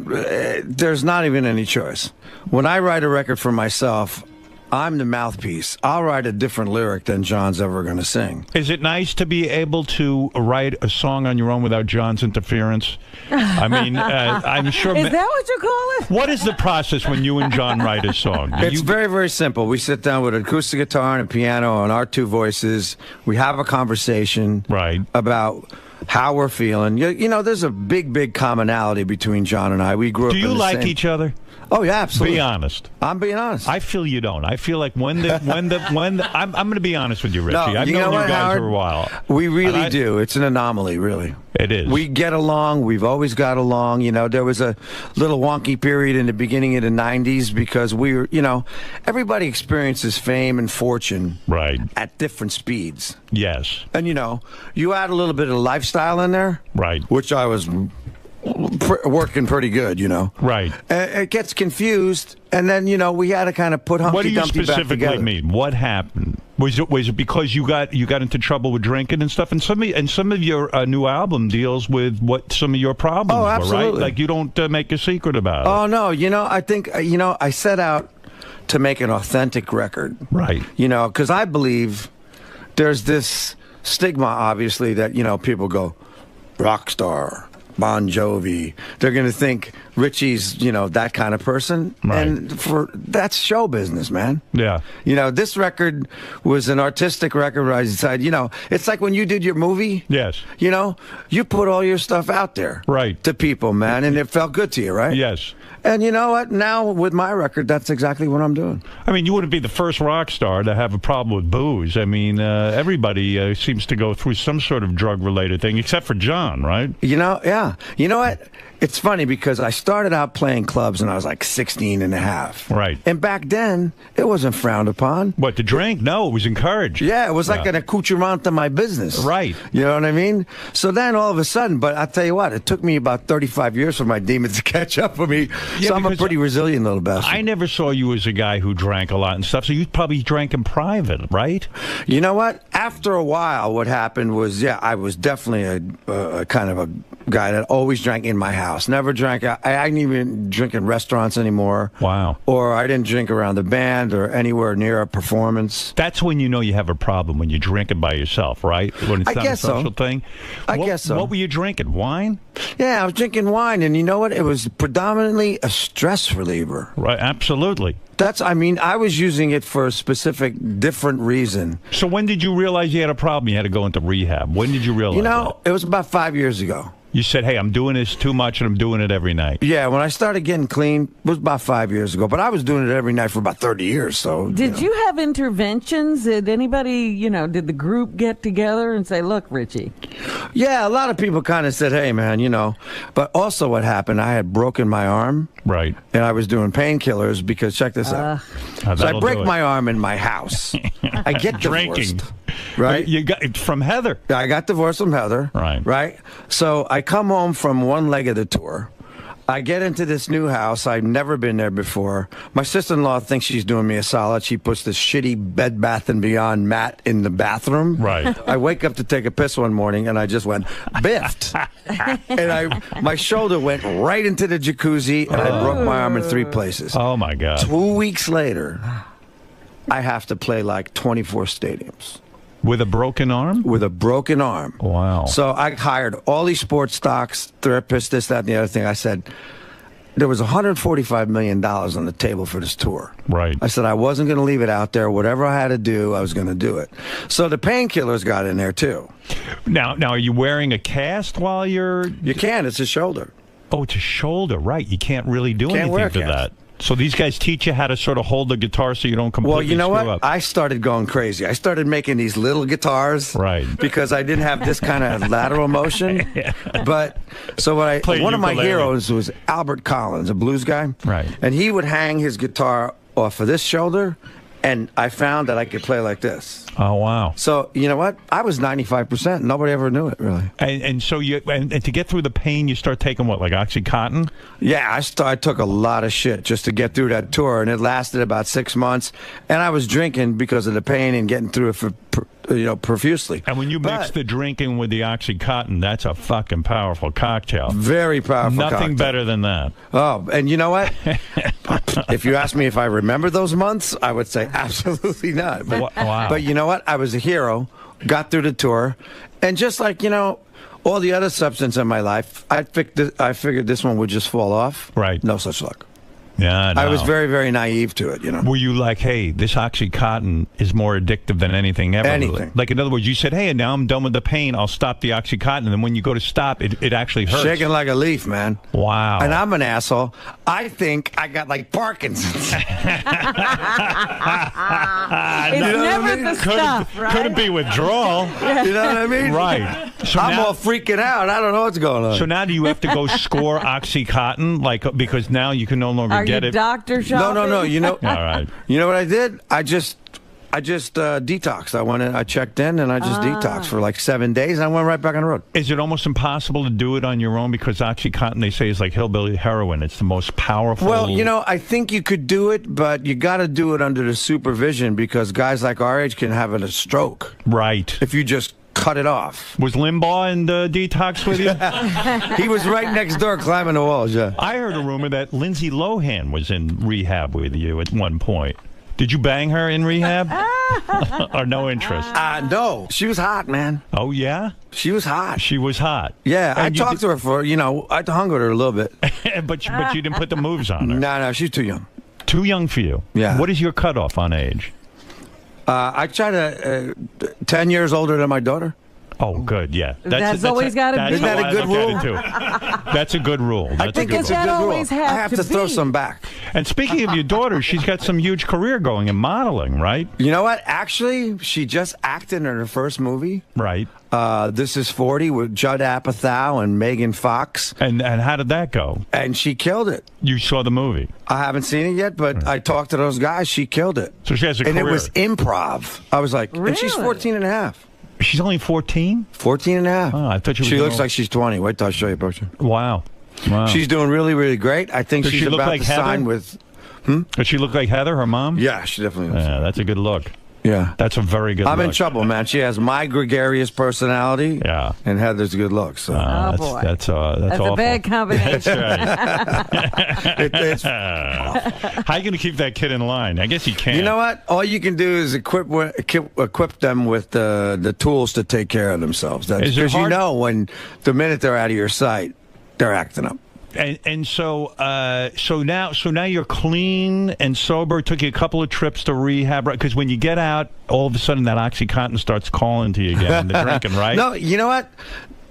There's not even any choice. When I write a record for myself, I'm the mouthpiece. I'll write a different lyric than John's ever going to sing. Is it nice to be able to write a song on your own without John's interference? I mean, I'm sure... Is that what you call it? What is the process when you and John write a song? It's very, very simple. We sit down with an acoustic guitar and a piano and our 2 voices. We have a conversation about how we're feeling. You know, there's a big, big commonality between John and I. We grew up. Do you like each other? Oh yeah, absolutely. Be honest. I'm being honest. I feel you don't. I feel like when I'm going to be honest with you, Richie. No, I've known you guys Howard? for a while. We really do. It's an anomaly, really. It is. We get along. We've always got along. You know, there was a little wonky period in the beginning of the 90s because we were, you know, everybody experiences fame and fortune at different speeds. Yes. And, you know, you add a little bit of lifestyle in there. Right. Which I was working pretty good, you know. Right. It gets confused, and then, you know, we had to kind of put Humpty Dumpty back together. What do you specifically mean? What happened? Was it because you got into trouble with drinking and stuff? And some of your new album deals with what some of your problems were, right? Like, you don't make a secret about it. Oh, no. You know, I think, you know, I set out to make an authentic record. Right. You know, because I believe there's this stigma, obviously, that, you know, people go, rock star, Bon Jovi. They're going to think Richie's, you know, that kind of person. Right. And that's show business, man. Yeah. You know, this record was an artistic record where I decided, you know, it's like when you did your movie. Yes. You know, you put all your stuff out there. Right. To people, man, and it felt good to you, right? Yes. And you know what? Now, with my record, that's exactly what I'm doing. I mean, you wouldn't be the first rock star to have a problem with booze. I mean, everybody seems to go through some sort of drug-related thing, except for John, right? You know, yeah. You know what? It's funny because I started out playing clubs when I was like 16 and a half. Right. And back then, it wasn't frowned upon. What, to drink? No, it was encouraged. Yeah, it was like an accoutrement to my business. Right. You know what I mean? So then all of a sudden, but I'll tell you what, it took me about 35 years for my demons to catch up with me. Yeah, so I'm a pretty resilient little bastard. I never saw you as a guy who drank a lot and stuff, so you probably drank in private, right? You know what? After a while, what happened was, yeah, I was definitely a kind of a guy that always drank in my house. Never drank. I didn't even drink in restaurants anymore. Wow. Or I didn't drink around the band or anywhere near a performance. That's when you know you have a problem, when you're drinking by yourself, right? When it's not a social thing. I guess so. What were you drinking? Wine? Yeah, I was drinking wine, and you know what? It was predominantly a stress reliever. Right, absolutely. I mean, I was using it for a specific, different reason. So when did you realize you had a problem? You had to go into rehab. When did you realize You know, it was about 5 years ago. You said, hey, I'm doing this too much, and I'm doing it every night. Yeah, when I started getting clean, it was about 5 years ago. But I was doing it every night for about 30 years. So Did you have interventions? Did anybody, you know, did the group get together and say, look, Richie? Yeah, a lot of people kind of said, hey, man, you know. But also what happened, I had broken my arm. Right. And I was doing painkillers because, check this out. So I break my arm in my house. I get divorced. Drinking. Right? You got from Heather. I got divorced from Heather. Right. Right? So I come home from one leg of the tour. I get into this new house. I've never been there before. My sister-in-law thinks she's doing me a solid. She puts this shitty Bed Bath & Beyond mat in the bathroom. Right. I wake up to take a piss one morning, and I just went, biffed. And my shoulder went right into the jacuzzi, and I broke my arm in 3 places. Oh, my God. 2 weeks later, I have to play like 24 stadiums. With a broken arm? With a broken arm. Wow. So I hired all these sports stocks, therapists, this, that, and the other thing. I said, there was $145 million on the table for this tour. Right. I said I wasn't going to leave it out there. Whatever I had to do, I was going to do it. So the painkillers got in there, too. Now, are you wearing a cast while you're... You can. It's a shoulder. Oh, it's a shoulder. Right. You can't really do anything to that. So these guys teach you how to sort of hold the guitar so you don't completely screw up. Well, you know what? Up. I started going crazy. I started making these little guitars. Right. Because I didn't have this kind of lateral motion. Yeah. But so one of my heroes was Albert Collins, a blues guy. Right. And he would hang his guitar off of this shoulder, and I found that I could play like this. Oh, wow. So, you know what? I was 95%. Nobody ever knew it, really. And so and to get through the pain, you start taking what, like OxyContin? Yeah, I took a lot of shit just to get through that tour, and it lasted about 6 months. And I was drinking because of the pain and getting through it profusely. And when you mix the drinking with the OxyContin, that's a fucking powerful cocktail. Very powerful Nothing better than that. Oh, and you know what? If you ask me if I remember those months, I would say absolutely not. But, wow. But you know what? I was a hero, got through the tour, and just like, you know, all the other substance in my life, I figured this one would just fall off. Right. No such luck. Yeah, I was very, very naive to it, Were you like, hey, this OxyContin is more addictive than anything ever? Anything. Like, in other words, you said, hey, now I'm done with the pain, I'll stop the OxyContin. And then when you go to stop, it actually hurts. Shaking like a leaf, man. Wow. And I'm an asshole. I think I got like Parkinson's. It's never the stuff, right? Couldn't be withdrawal. You know what I mean? Right. So I'm now, all freaking out. I don't know what's going on. So now do you have to go score OxyContin? Like, because now you can no longer get it? Doctor shopping? No. You know, all right. You know what I did? I just detoxed. I went in, I checked in, and I just detoxed for like 7 days, and I went right back on the road. Is it almost impossible to do it on your own? Because OxyContin, they say, is like hillbilly heroin. It's the most powerful. Well, you know, I think you could do it, but you got to do it under the supervision because guys like our age can have a stroke. Right. If you just cut it off. Was Limbaugh in the detox with you? He was right next door climbing the walls, yeah. I heard a rumor that Lindsay Lohan was in rehab with you at one point. Did you bang her in rehab? Or no interest? No. She was hot, man. Oh, yeah? She was hot. She was hot. Yeah, I talked to her for, I hung with her a little bit. but you didn't put the moves on her? No, she's too young. Too young for you? Yeah. What is your cutoff on age? I try to 10 years older than my daughter. Oh, good, yeah. That's always got to be. Isn't that a good rule? That's a good rule. I think it's a good rule. I have to throw some back. And speaking of your daughter, she's got some huge career going in modeling, right? You know what? Actually, she just acted in her first movie. Right. This is 40 with Judd Apatow and Megan Fox. And how did that go? And she killed it. You saw the movie? I haven't seen it yet, but I talked to those guys. She killed it. So she has a career. And it was improv. I was like, and she's 14 and a half. She's only 14? 14 and a half. Oh, I thought she looks like she's 20. Wait till I show you a picture. Wow. She's doing really, really great. I think she's about to sign with... Does she look like Heather, her mom? Yeah, she definitely does. Yeah, that's a good look. Yeah. That's a very good look. I'm in trouble, man. She has my gregarious personality. Yeah. And Heather's good looks. So. Boy. That's a bad combination. That's right. How are you going to keep that kid in line? I guess you can't. You know what? All you can do is equip them with the tools to take care of themselves. Because you know when the minute they're out of your sight, they're acting up. And so now you're clean and sober. It took you a couple of trips to rehab, right? Because when you get out, all of a sudden that OxyContin starts calling to you again, the drinking, right? No, you know what?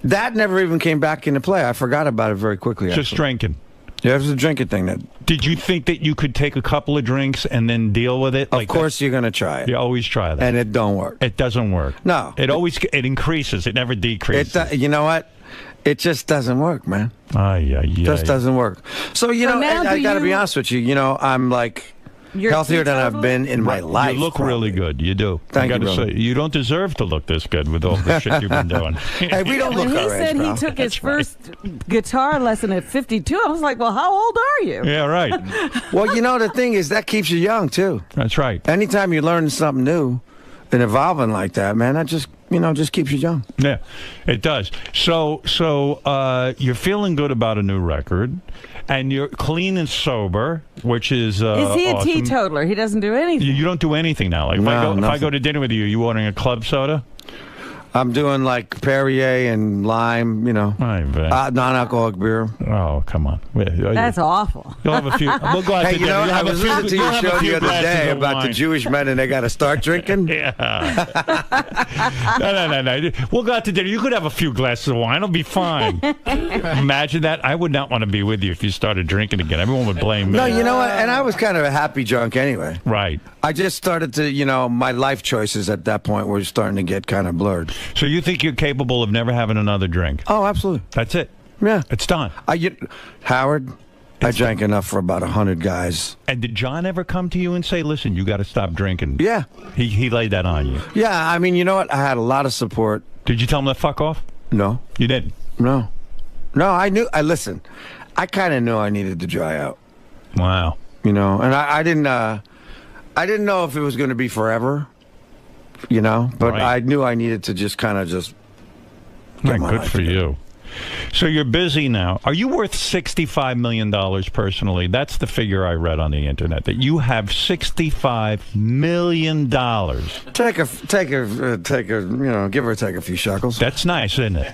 That never even came back into play. I forgot about it very quickly. Just drinking. Yeah, it was a drinking thing. Did you think that you could take a couple of drinks and then deal with it? Of course you're going to try it. You always try that. And it don't work. It doesn't work. No. It increases. It never decreases. You know what? It just doesn't work, man. Just doesn't work. So, I got to be honest with you. I'm like healthier than I've been in my life. You look really good. You do. Thank you, brother. You don't deserve to look this good with all the shit you've been doing. Hey, we don't look When he our said age, he took his first guitar lesson at 52, I was like, well, how old are you? Yeah, right. Well, the thing is, that keeps you young, too. That's right. Anytime you learn something new and evolving like that, man, that just keeps you young. Yeah, it does. So you're feeling good about a new record, and you're clean and sober, which is he a awesome. teetotaler? He doesn't do anything. You don't do anything now. Like if I go to dinner with you ordering a club soda? I'm doing like Perrier and lime, non-alcoholic beer. Oh, come on. That's awful. You'll have a few. We'll go out to dinner. I was listening to your show the other day about the Jewish men and they got to start drinking. Yeah. No. We'll go out to dinner. You could have a few glasses of wine. It'll be fine. Imagine that. I would not want to be with you if you started drinking again. Everyone would blame me. No, you know what? And I was kind of a happy drunk anyway. Right. I just started to, my life choices at that point were starting to get kind of blurred. So you think you're capable of never having another drink? Oh, absolutely. That's it. Yeah. It's done. Howard, I drank enough for about 100 guys. And did John ever come to you and say, listen, you got to stop drinking? Yeah. He laid that on you? Yeah. I mean, you know what? I had a lot of support. Did you tell him to fuck off? No. You didn't? No. I knew. Listen, I kind of knew I needed to dry out. Wow. And I didn't know if it was going to be forever. But right. I knew I needed to just kind of just get my good life for together. you. So you're busy now. Are you worth $65 million personally? That's the figure I read on the internet, that you have $65 million. Give or take a few shekels. That's nice, isn't it?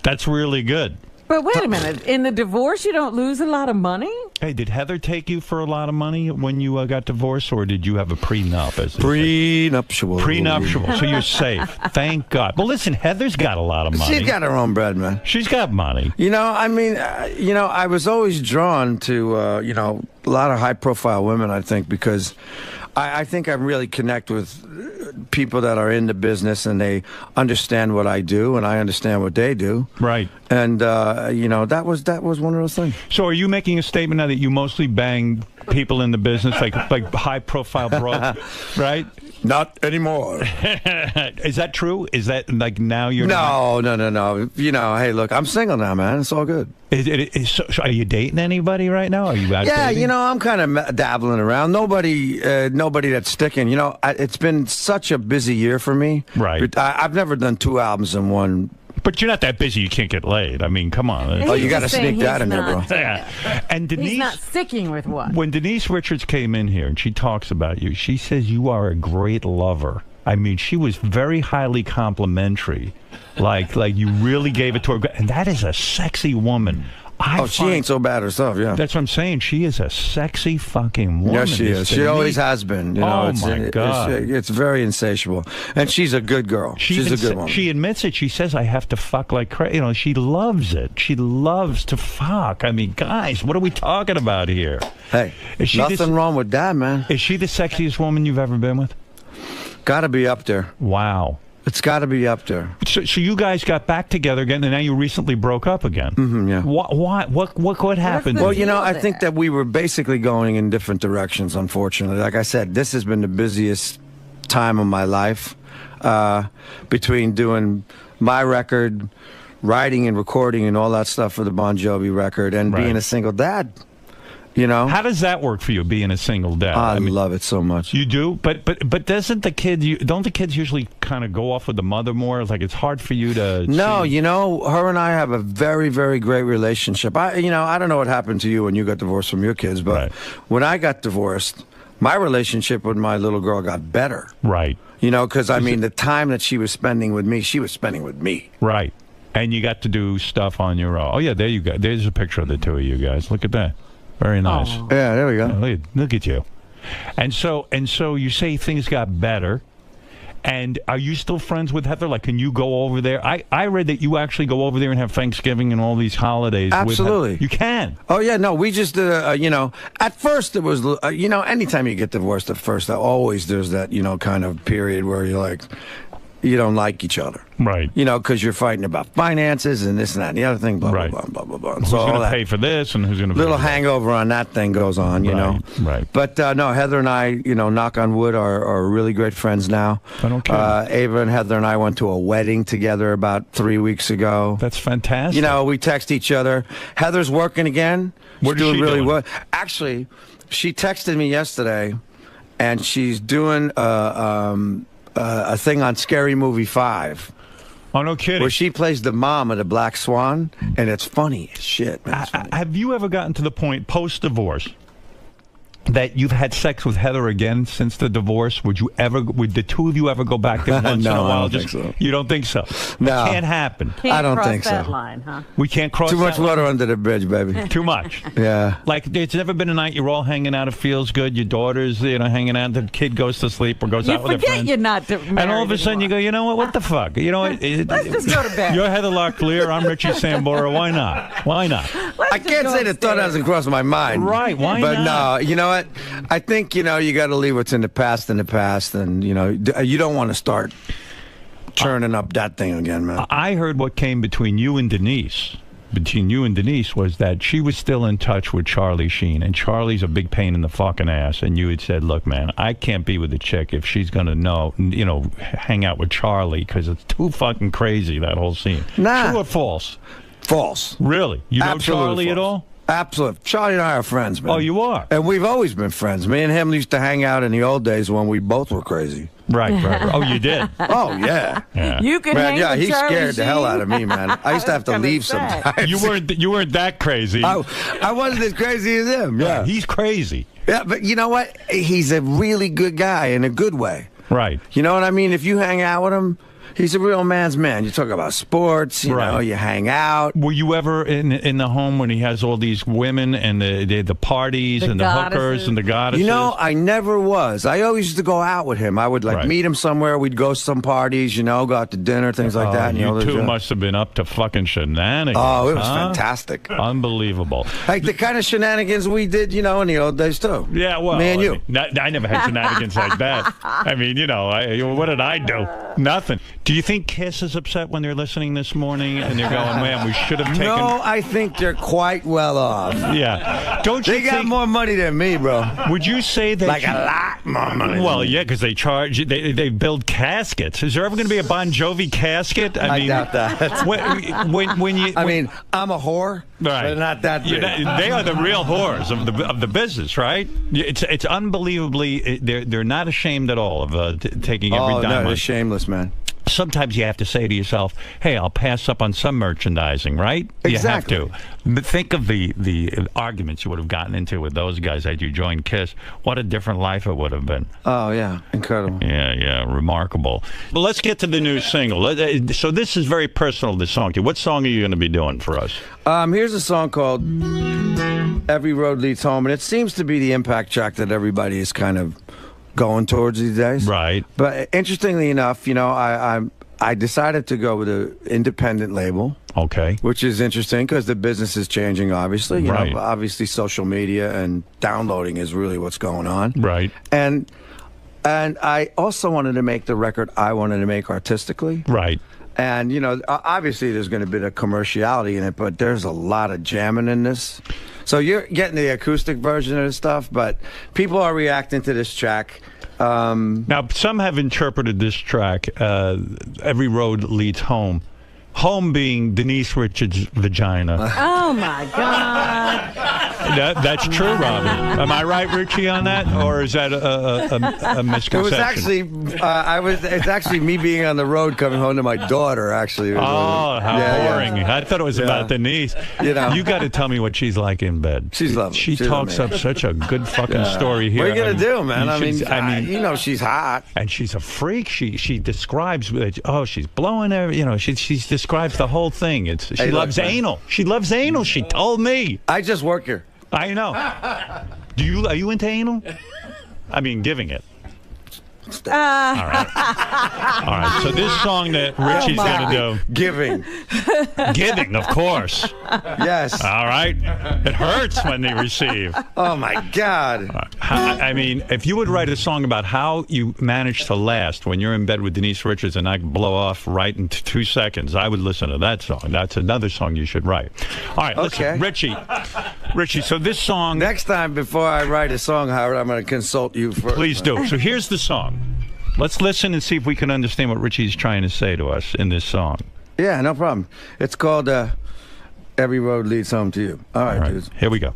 That's really good. But wait a minute. In the divorce, you don't lose a lot of money? Hey, did Heather take you for a lot of money when you got divorced, or did you have a prenup? Prenuptial. Prenuptial. So you're safe. Thank God. Well, listen, Heather's got a lot of money. She's got her own bread, man. She's got money. You know, I mean, I was always drawn to, a lot of high-profile women, I think, because I think I really connect with people that are in the business and they understand what I do and I understand what they do. Right. And, that was one of those things. So are you making a statement now that you mostly bang people in the business, like high-profile bros, right? Not anymore. Is that true? Is that like now you're... No. Hey, look, I'm single now, man. It's all good. So are you dating anybody right now? Are you out dating? I'm kind of dabbling around. Nobody that's sticking. It's been such a busy year for me. Right. I've never done 2 albums in one. But you're not that busy. You can't get laid. I mean, come on. Oh, you got to sneak that in there, bro. Yeah. And Denise, he's not sticking with what? When Denise Richards came in here and she talks about you, she says you are a great lover. I mean, she was very highly complimentary. Like you really gave it to her. And that is a sexy woman. She ain't so bad herself, yeah. That's what I'm saying. She is a sexy fucking woman. Yes, she is. She always has been. My God. It's very insatiable. And she's a good girl. She's a good woman. She admits it. She says, I have to fuck like crazy. She loves it. She loves to fuck. I mean, guys, what are we talking about here? Hey, nothing wrong with that, man. Is she the sexiest woman you've ever been with? Gotta be up there. Wow. It's got to be up there. So you guys got back together again, and now you recently broke up again. Mm-hmm, yeah. Why? What happened? Well, I think that we were basically going in different directions, unfortunately. Like I said, this has been the busiest time of my life, between doing my record, writing and recording and all that stuff for the Bon Jovi record, and being a single dad. How does that work for you, being a single dad? I love it so much. You do? But doesn't the kid, don't the kids usually kind of go off with the mother more? It's like it's hard for you to No, her and I have a very, very great relationship. I don't know what happened to you when you got divorced from your kids, but when I got divorced, my relationship with my little girl got better. Right. Because, the time that she was spending with me, she was spending with me. Right. And you got to do stuff on your own. Oh, yeah, there you go. There's a picture of the two of you guys. Look at that. Very nice. Oh. Yeah, there we go. Look at you. And so you say things got better. And are you still friends with Heather? Like, can you go over there? I read that you actually go over there and have Thanksgiving and all these holidays. Absolutely. You can. Oh, yeah, no, we just, at first it was, anytime you get divorced at first, there's that, kind of period where you're like, you don't like each other. Right. Because you're fighting about finances and this and that and the other thing, blah, right. blah, blah, blah, blah. Who's going to pay for this and who's going to little hangover on that thing goes on, you know. Right. But, no, Heather and I, knock on wood, are really great friends now. I don't care. Ava and Heather and I went to a wedding together about 3 weeks ago. That's fantastic. We text each other. Heather's working again. What is she doing? Well. Actually, she texted me yesterday, and she's doing a thing on Scary Movie 5. Oh, no kidding. Where she plays the mom of the Black Swan, and it's funny as shit, man. Have you ever gotten to the point, post-divorce, that you've had sex with Heather again since the divorce? Would the two of you ever go back there once in a while? I don't think so. You don't think so? No. It can't happen. I don't think so. That line, huh? We can't cross Too much that line? water under the bridge, baby. Too much. Yeah. Like, there's never been a night you're all hanging out, it feels good, your daughter's, hanging out, the kid goes to sleep or goes out with her friends. You're not married and all of a sudden anymore. you go, what the fuck? Let's just go to bed. You're Heather Locklear, I'm 𝗏𝗏𝗄𝗏. Why not? Why not? I can't say the thought hasn't crossed my mind. Right, why not? But no, you know what? I think, you got to leave what's in the past, and, you don't want to start churning up that thing again, man. I heard what came between you and Denise was that she was still in touch with Charlie Sheen, and Charlie's a big pain in the fucking ass, and you had said, look, man, I can't be with a chick if she's going to hang out with Charlie, because it's too fucking crazy, that whole scene. Nah. True or false? False. Really? You know Absolutely Charlie false. at all? Absolutely. Charlie and I are friends, man. Oh, you are? And we've always been friends. Me and him used to hang out in the old days when we both were crazy. Right. Oh, you did? Oh, yeah. You could man, hang yeah, with he Charlie scared the hell out of me, man. I used to have to leave sometimes. You weren't that crazy. I wasn't as crazy as him. Yeah. He's crazy. Yeah, but you know what? He's a really good guy in a good way. Right. You know what I mean? If you hang out with him, He's a real man's man. You talk about sports, you know, you hang out. Were you ever in the home when he has all these women and the parties and the hookers and the goddesses? You know, I never was. I always used to go out with him. I would meet him somewhere. We'd go to some parties, you know, go out to dinner, things like that. And, you two must have been up to fucking shenanigans. Oh, it was fantastic. Unbelievable. Like the kind of shenanigans we did, you know, in the old days too. Yeah, well, me and you. I never had shenanigans like that. I mean, you know, what did I do? Nothing. Do you think Kiss is upset when they're listening this morning and they're going, man, we should have taken... No, I think they're quite well off. Yeah. Don't you They got more money than me, bro. Would you say that... Like a lot more money. Well, yeah, because they charge... They build caskets. Is there ever going to be a Bon Jovi casket? I doubt that. When you... I mean, I'm a whore, right. but not that big. They are the real whores of the business, right? It's unbelievably... They're not ashamed at all of taking every dime. No, they're shameless, man. Sometimes you have to say to yourself, hey, I'll pass up on some merchandising, right? Exactly. You have to. But think of the arguments you would have gotten into with those guys had you joined Kiss. What a different life it would have been. Oh, yeah. Incredible. Yeah, remarkable. But let's get to the new single. So this is very personal, this song to you. What song are you going to be doing for us? Here's a song called Every Road Leads Home, and it seems to be the impact track that everybody is kind of going towards these days. Right. But interestingly enough, you know, I decided to go with an independent label. Okay. Which is interesting because the business is changing, obviously. You know, obviously social media and downloading is really what's going on. Right. And I also wanted to make the record I wanted to make artistically. Right. And, you know, obviously there's going to be a commerciality in it, but there's a lot of jamming in this. So you're getting the acoustic version of this stuff, but people are reacting to this track. Now, some have interpreted this track, Every Road Leads Home. Home being Denise Richards' vagina. Oh, my God. That's true, Robin. Am I right, Richie, on that? Or is that a misconception? It was actually, it's actually me being on the road coming home to my daughter, actually. Oh, how boring. Yeah. I thought it was about Denise. You know. You got to tell me what she's like in bed. She's lovely. She talks up such a good fucking story here. What are you going to do, man? I mean, you know, she's hot. And she's a freak. She describes, she's blowing her, you know, she describes the whole thing. She loves anal. She loves anal, she told me. I just work here. I know. Are you into anal? I mean, giving it. All right. So this song that Richie's going to do. Giving, of course. Yes. All right. It hurts when they receive. Oh, my God. I mean, if you would write a song about how you manage to last when you're in bed with Denise Richards and I blow off right in 2 seconds, I would listen to that song. That's another song you should write. All right. Listen, Richie, so this song... Next time, before I write a song, Howard, I'm going to consult you first. Please do. So here's the song. Let's listen and see if we can understand what Richie's trying to say to us in this song. Yeah, no problem. It's called Every Road Leads Home to You. All right, dudes. Here we go.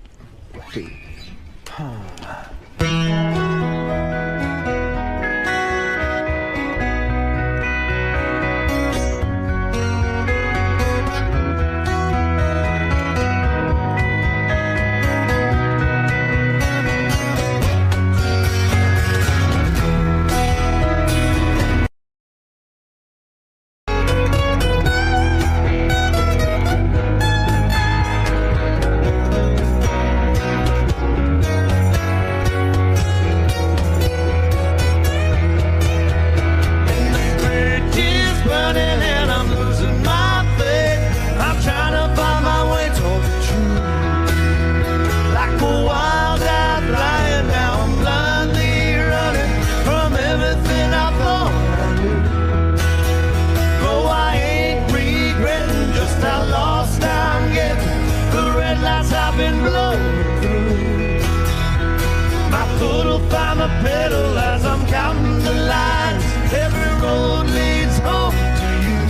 pedal as I'm counting the lines. Every road leads home to you.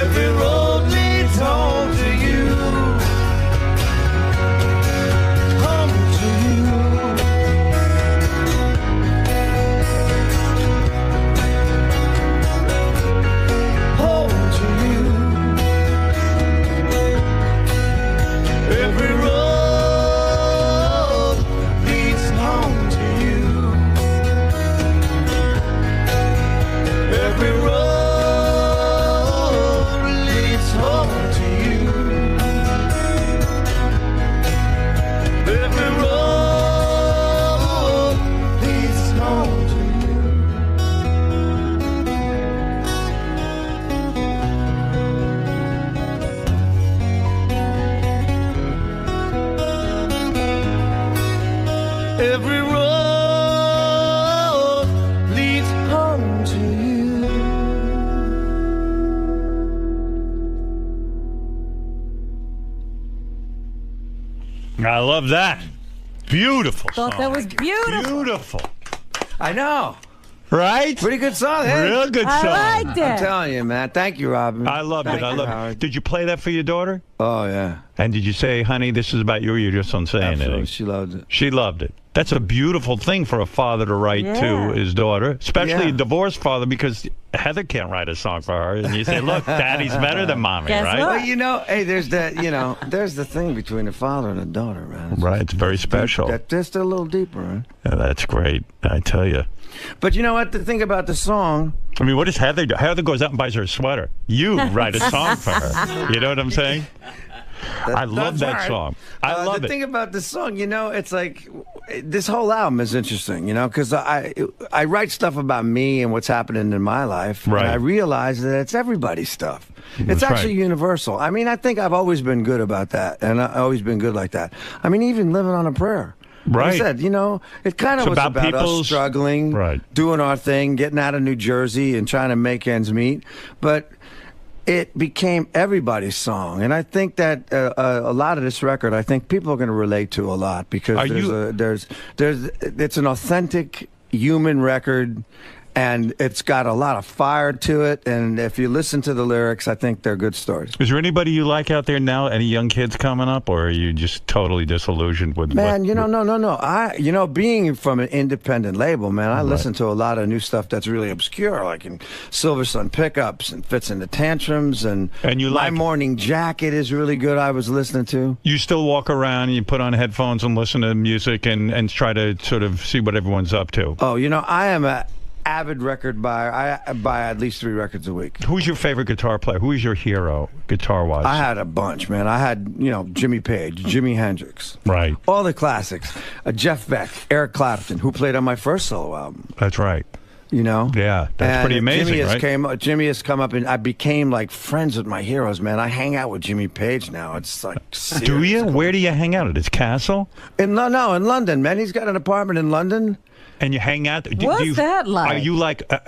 Every road leads home to you. Home to you. Home to you. Every road leads home to you. every road leads home to you. I love that. Beautiful song. Thought that was beautiful. Beautiful. I know. Right? Pretty good song, hey? Real good song. I liked it. I'm telling you, man. Thank you, Robin. I loved it. I loved it. Did you play that for your daughter? Oh, yeah. And did you say, honey, this is about you, or you just don't say anything? She loved it. She loved it. That's a beautiful thing for a father to write to his daughter, especially a divorced father, because Heather can't write a song for her. And you say, look, Daddy's better than Mommy, right? Well, you know, hey, there's that, you know, there's the thing between a father and a daughter, man. It's very special. That's a little deeper, right? Yeah, that's great, I tell you. But you know what? The thing about the song... I mean, what does Heather do? Heather goes out and buys her a sweater. You write a song for her. You know what I'm saying? I love that song. I love it. The thing about this song, you know, it's like this whole album is interesting, you know, because I write stuff about me and what's happening in my life, and I realize that it's everybody's stuff. It's actually universal. I mean, I think I've always been good about that, and I've always been good like that. I mean, even living on a prayer. Like I said, you know, it kind of was about us struggling, doing our thing, getting out of New Jersey and trying to make ends meet. But it became everybody's song. And I think that a lot of this record, I think people are going to relate to a lot, because it's an authentic human record. And it's got a lot of fire to it. And if you listen to the lyrics, I think they're good stories. Is there anybody you like out there now? Any young kids coming up? Or are you just totally disillusioned with... Man, you know, no. Being from an independent label, man, I listen to a lot of new stuff that's really obscure, like in Silver Sun Pickups and Fits into Tantrums. And you My Morning Jacket is really good, I was listening to. You still walk around and you put on headphones and listen to music and try to sort of see what everyone's up to? Oh, you know, I am a avid record buyer. I buy at least 3 records a week. Who's your favorite guitar player? Who is your hero guitar-wise? I had a bunch, man. I had, you know, Jimmy Page, Jimi Hendrix. Right. All the classics. Jeff Beck, Eric Clapton, who played on my first solo album. That's right. You know? Yeah, that's pretty amazing, Jimmy has come up, and I became like friends with my heroes, man. I hang out with Jimmy Page now. It's like serious. Do you? Where do you hang out at his castle? In London, man. He's got an apartment in London. And you hang out. What's that like?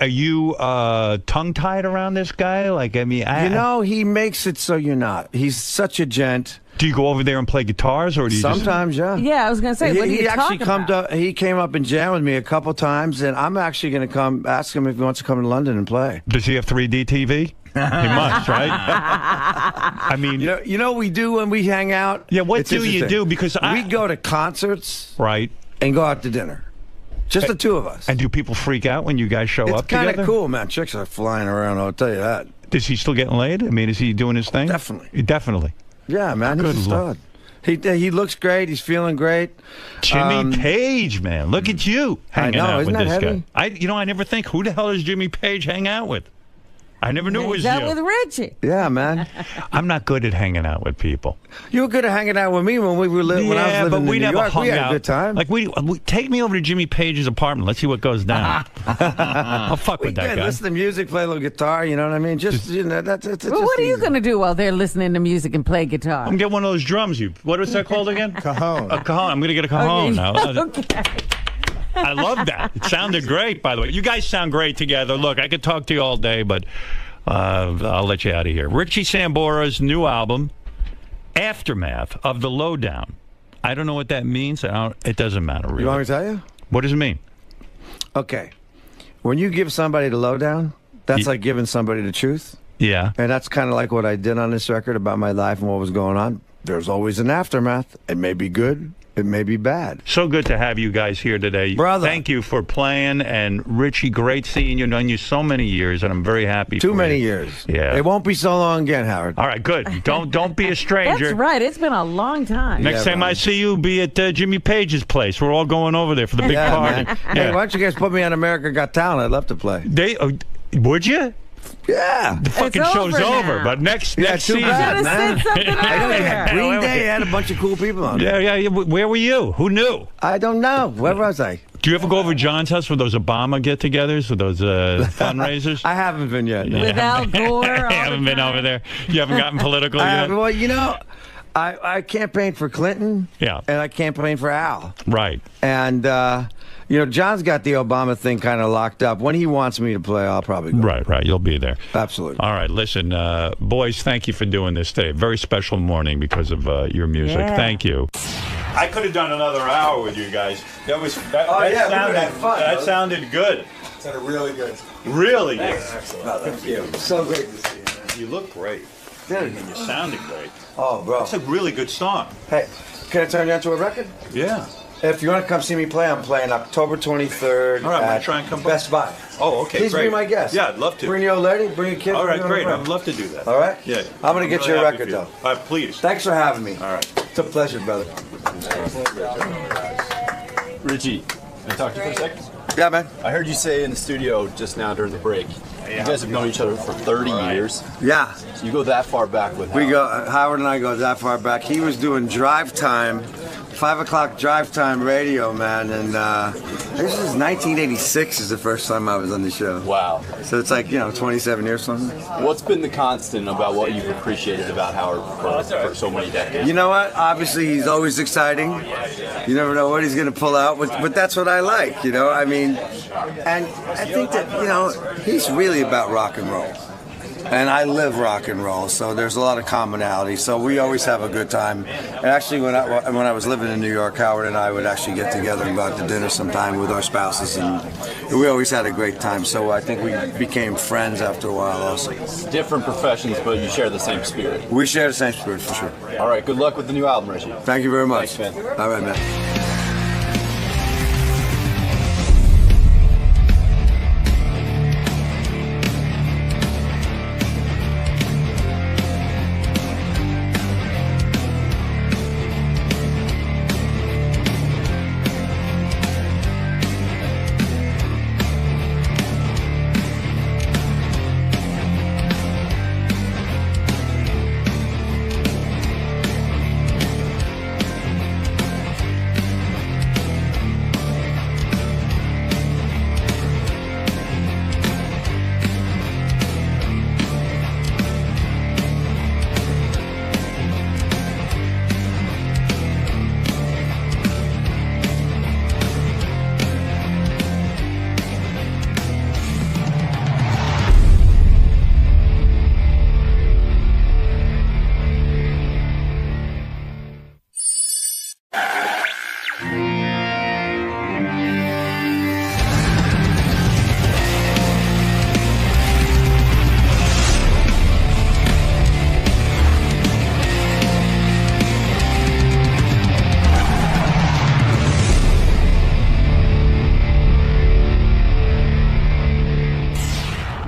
Are you tongue-tied around this guy? Like, I mean, you know, he makes it so you're not. He's such a gent. Do you go over there and play guitars, or do you sometimes? Just... Yeah, I was going to say. What do you talk about? He came up and jammed with me a couple times, and I'm actually going to come ask him if he wants to come to London and play. Does he have 3D TV? He must, right? I mean, you know, we do when we hang out. Yeah, what do you do? Because we go to concerts, right, and go out to dinner. Just the 2 of us. And do people freak out when you guys show up together? It's kind of cool, man. Chicks are flying around, I'll tell you that. Is he still getting laid? I mean, is he doing his thing? Definitely. Definitely. Yeah, man. He's a stud. He looks great. He's feeling great. Jimmy Page, man. Look at you hanging out with this heavy? guy. I never think, who the hell does Jimmy Page hang out with? I never knew it was that you. with Richie. Yeah, man. I'm not good at hanging out with people. You were good at hanging out with me when I was living in New York. We had a good time. Like we take me over to Jimmy Page's apartment. Let's see what goes down. I'll fuck with that guy. Listen to music, play a little guitar. You know what I mean? Just you know, that's well, what are you going to do while they're listening to music and play guitar? I'm gonna get one of those drums. What was that called again? Cajon. A cajon. I'm gonna get a cajon now. Okay. I love that. It sounded great, by the way. You guys sound great together. Look, I could talk to you all day, but. I'll let you out of here. 𝗦𝗫cie 𝗵𝗿𝗱's new album, Aftermath of the Lowdown. I don't know what that means. It doesn't matter, really. You want me to tell you? What does it mean? Okay. When you give somebody the lowdown, that's like giving somebody the truth. Yeah. And that's kind of like what I did on this record about my life and what was going on. There's always an aftermath. It may be good. It may be bad. So good to have you guys here today. Brother. Thank you for playing. And 𝗦𝗫cie, great seeing you. Known you so many years, and I'm very happy Too for many you. years. Yeah. It won't be so long again, Howard. All right, good. Don't be a stranger. That's right. It's been a long time. Next time I see you, be at Jimmy Page's place. We're all going over there for the big party. Man. Hey, why don't you guys put me on America Got Talent? I'd love to play. Would you? Yeah. The fucking show's over, but next season. Bad, man. Green Day had a bunch of cool people on it. Yeah. Where were you? Who knew? I don't know. Where was I? Do you ever go over to John's house for those Obama get-togethers, or those fundraisers? I haven't been yet. With Al Gore. I haven't been over there. You haven't gotten political yet? Well, you know, I campaigned for Clinton. Yeah. And I campaigned for Al. Right. And, John's got the Obama thing kind of locked up. When he wants me to play, I'll probably go. Right. You'll be there. Absolutely. All right. Listen, boys, thank you for doing this today. Very special morning because of your music. Yeah. Thank you. I could have done another hour with you guys. That sounded good. It sounded really good. Really good. Excellent. No, thank you. So great to see you, man. You look great. Dude. And you sounded great. Oh, bro. It's a really good song. Hey, can I turn you into a record? Yeah. If you want to come see me play, I'm playing October 23rd All right, I'm at gonna try and come Best Buy. Oh, okay, Please great. be my guest. Yeah, I'd love to. Bring your old lady, bring your kids. All right, great. I'd love to do that. All right? Yeah. I'm going to get you a record, though. All right, please. Thanks for having me. All right. It's a pleasure, brother. Richie, can I talk to you for a second? Yeah, man. I heard you say in the studio just now during the break, you guys have known each other for 30 years. Yeah. So you go that far back with We Howard. go. Howard and I go that far back. He was doing drive time, 5 o'clock drive time radio, man, and this was 1986 is the first time I was on the show. Wow. So it's like 27 years something. What's been the constant about what you've appreciated about Howard for so many decades? You know what? Obviously, he's always exciting. You never know what he's going to pull out, but that's what I like, I mean, and I think that, he's really about rock and roll. And I live rock and roll, so there's a lot of commonality. So we always have a good time. And actually, when I was living in New York, Howard and I would actually get together and go out to dinner sometime with our spouses, and we always had a great time. So I think we became friends after a while also. Different professions, but you share the same spirit. We share the same spirit, for sure. All right, good luck with the new album, Richie. Thank you very much. Thanks, man. All right, man.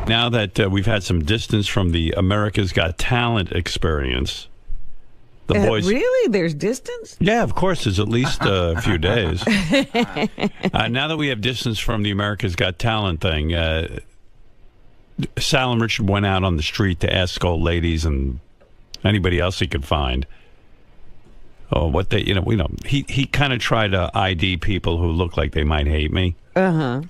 Now that we've had some distance from the America's Got Talent experience, the boys... Really? There's distance? Yeah, of course. There's at least a few days. Now that we have distance from the America's Got Talent thing, Sal and Richard went out on the street to ask old ladies and anybody else he could find. Oh, what they, he kind of tried to ID people who look like they might hate me. Uh-huh.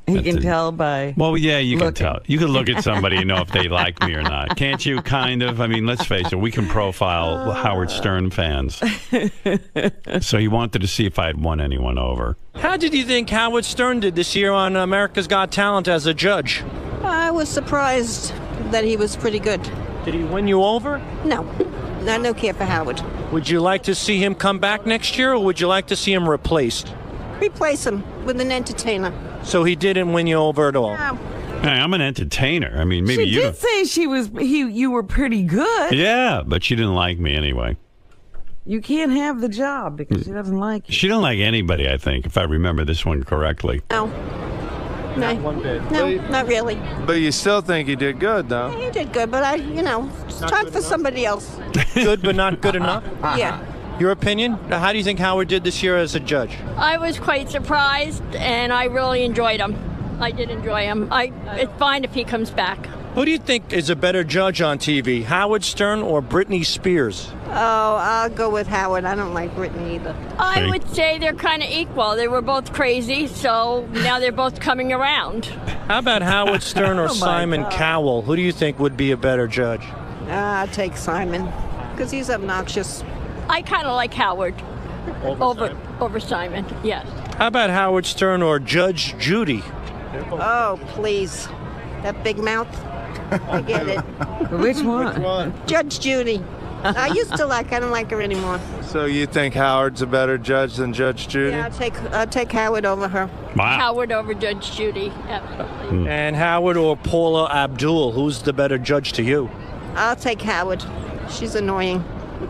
He can tell by... Well, yeah, you can tell. You can look at somebody and know if they like me or not. Can't you, kind of? I mean, let's face it. We can profile Howard Stern fans. So he wanted to see if I had won anyone over. How did you think Howard Stern did this year on America's Got Talent as a judge? I was surprised that he was pretty good. Did he win you over? No. I no care for Howard. Would you like to see him come back next year, or would you like to see him replaced? Replace him with an entertainer. So he didn't win you over at all? No. Hey, I'm an entertainer. I mean, maybe she you did say you were pretty good. Yeah, but she didn't like me anyway. You can't have the job because she doesn't like you. She didn't like anybody, I think, if I remember this one correctly. No. No. One bit. No, not really. But you still think you did good, though? Yeah, you did good, but it's time for somebody else. Good, but not good enough? Yeah. Your opinion? How do you think Howard did this year as a judge? I was quite surprised, and I really enjoyed him. I did enjoy him. It's fine if he comes back. Who do you think is a better judge on TV, Howard Stern or Britney Spears? Oh, I'll go with Howard. I don't like Britney either. I would say they're kind of equal. They were both crazy, so now they're both coming around. How about Howard Stern or Simon Cowell? Who do you think would be a better judge? I'll take Simon, because he's obnoxious. I kind of like Howard over Simon. Yes. How about Howard Stern or Judge Judy? Oh, please. That big mouth. I get it. Which one? Judge Judy. I used to like. I don't like her anymore. So you think Howard's a better judge than Judge Judy? Yeah, I'll take Howard over her. Wow. Howard over Judge Judy. Absolutely. And Howard or Paula Abdul, who's the better judge to you? I'll take Howard. She's annoying.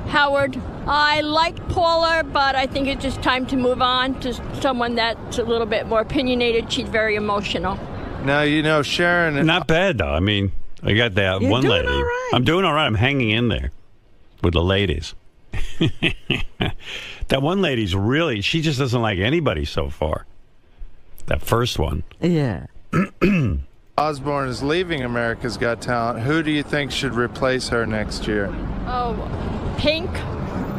Howard. I like Paula, but I think it's just time to move on to someone that's a little bit more opinionated. She's very emotional. Now, you know, Sharon... Not bad, though. I mean, I got that one lady. All right. I'm doing all right. I'm hanging in there with the ladies. That one lady's really... She just doesn't like anybody so far. That first one. Yeah. Osborne is leaving America's Got Talent. Who do you think should replace her next year? Oh, Pink.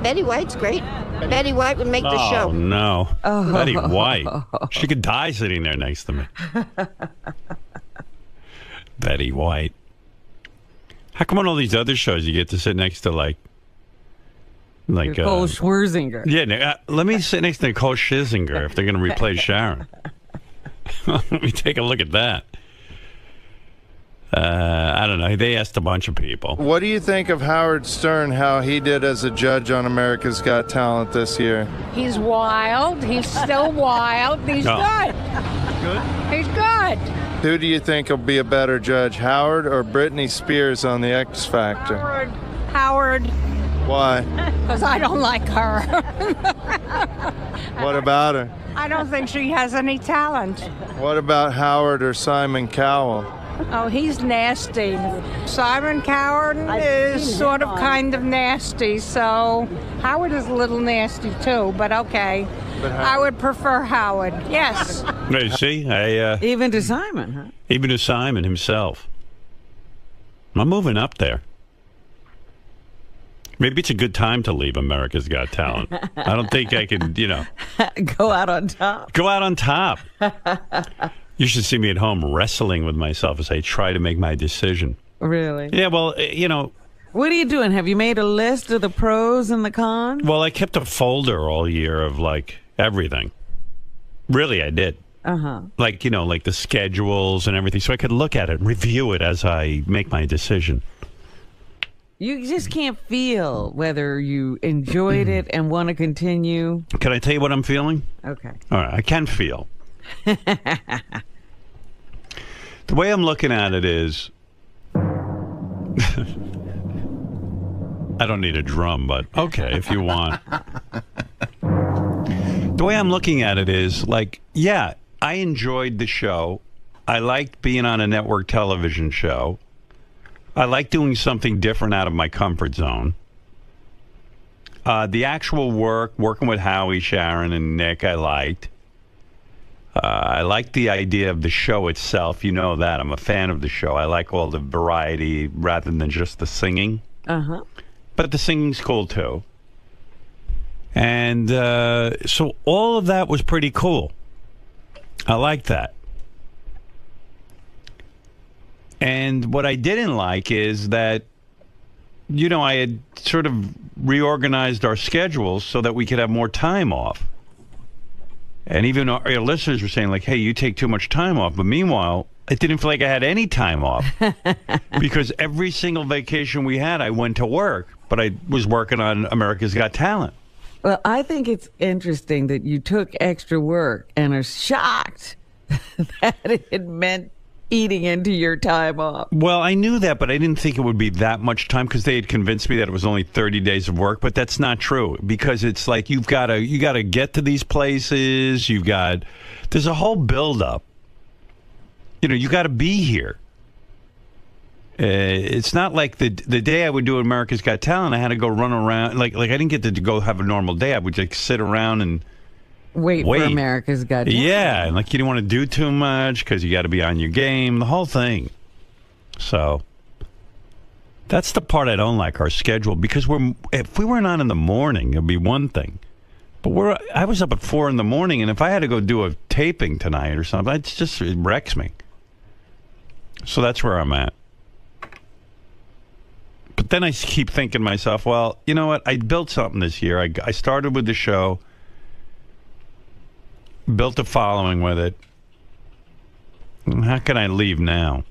Betty White's great. Betty White would make the show. Oh, no. Betty White. She could die sitting there next to me. Betty White. How come on all these other shows you get to sit next to, like Nicole Scherzinger. Yeah, let me sit next to Nicole Scherzinger if they're going to replace Sharon. Let me take a look at that. I don't know. They asked a bunch of people. What do you think of Howard Stern, how he did as a judge on America's Got Talent this year? He's wild. He's still wild. He's good. Good? He's good. Who do you think will be a better judge, Howard or Britney Spears on the X Factor? Howard. Why? Because I don't like her. What about her? I don't think she has any talent. What about Howard or Simon Cowell? Oh, he's nasty. Simon Cowell is sort of kind of nasty, so Howard is a little nasty too, but okay. I would prefer Howard, yes. You see? Even to Simon, huh? Even to Simon himself. I'm moving up there. Maybe it's a good time to leave America's Got Talent. I don't think I can, Go out on top. Go out on top. You should see me at home wrestling with myself as I try to make my decision. Really? Yeah, well, What are you doing? Have you made a list of the pros and the cons? Well, I kept a folder all year of, everything. Really, I did. Uh-huh. Like the schedules and everything, so I could look at it and review it as I make my decision. You just can't feel whether you enjoyed it and want to continue. Can I tell you what I'm feeling? Okay. All right, I can feel. The way I'm looking at it is... I don't need a drum, but okay, if you want. The way I'm looking at it is, I enjoyed the show. I liked being on a network television show. I like doing something different out of my comfort zone. The actual working with Howie, Sharon, and Nick, I liked. I like the idea of the show itself. You know that. I'm a fan of the show. I like all the variety rather than just the singing. Uh-huh. But the singing's cool, too. And so all of that was pretty cool. I like that. And what I didn't like is that, I had sort of reorganized our schedules so that we could have more time off. And even our listeners were saying, hey, you take too much time off. But meanwhile, it didn't feel like I had any time off. Because every single vacation we had, I went to work. But I was working on America's Got Talent. Well, I think it's interesting that you took extra work and are shocked that it meant eating into your time off. Well, I knew that, but I didn't think it would be that much time because they had convinced me that it was only 30 days of work. But that's not true because it's like you got to get to these places. There's a whole buildup. You got to be here. It's not like the day I would do America's Got Talent, I had to go run around. Like I didn't get to go have a normal day. I would sit around and wait for America's Got Talent. Yeah, and you didn't want to do too much because you got to be on your game, the whole thing. So that's the part I don't like, our schedule, because if we weren't on in the morning, it'd be one thing. But I was up at 4 in the morning, and if I had to go do a taping tonight or something, it wrecks me. So that's where I'm at. But then I keep thinking to myself, well, you know what? I built something this year. I started with the show, built a following with it. How can I leave now?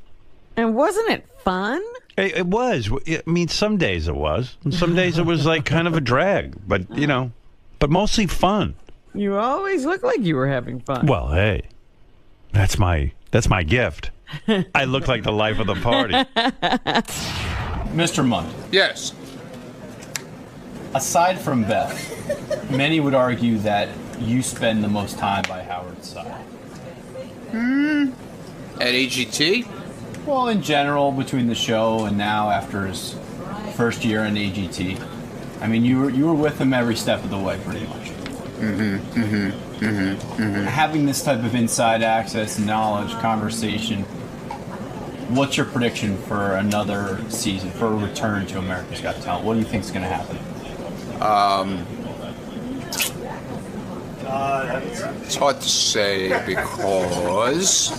And wasn't it fun? It was. I mean, some days it was. And some days it was like kind of a drag. But, but mostly fun. You always look like you were having fun. Well, hey, that's my gift. I look like the life of the party. Mr. Mundt. Yes. Aside from Beth, many would argue that you spend the most time by Howard's side. At AGT? Well, in general, between the show and now after his first year in AGT. I mean, you were with him every step of the way, pretty much. Having this type of inside access, knowledge, conversation, what's your prediction for another season, for a return to America's Got Talent? What do you think is going to happen? It's hard to say because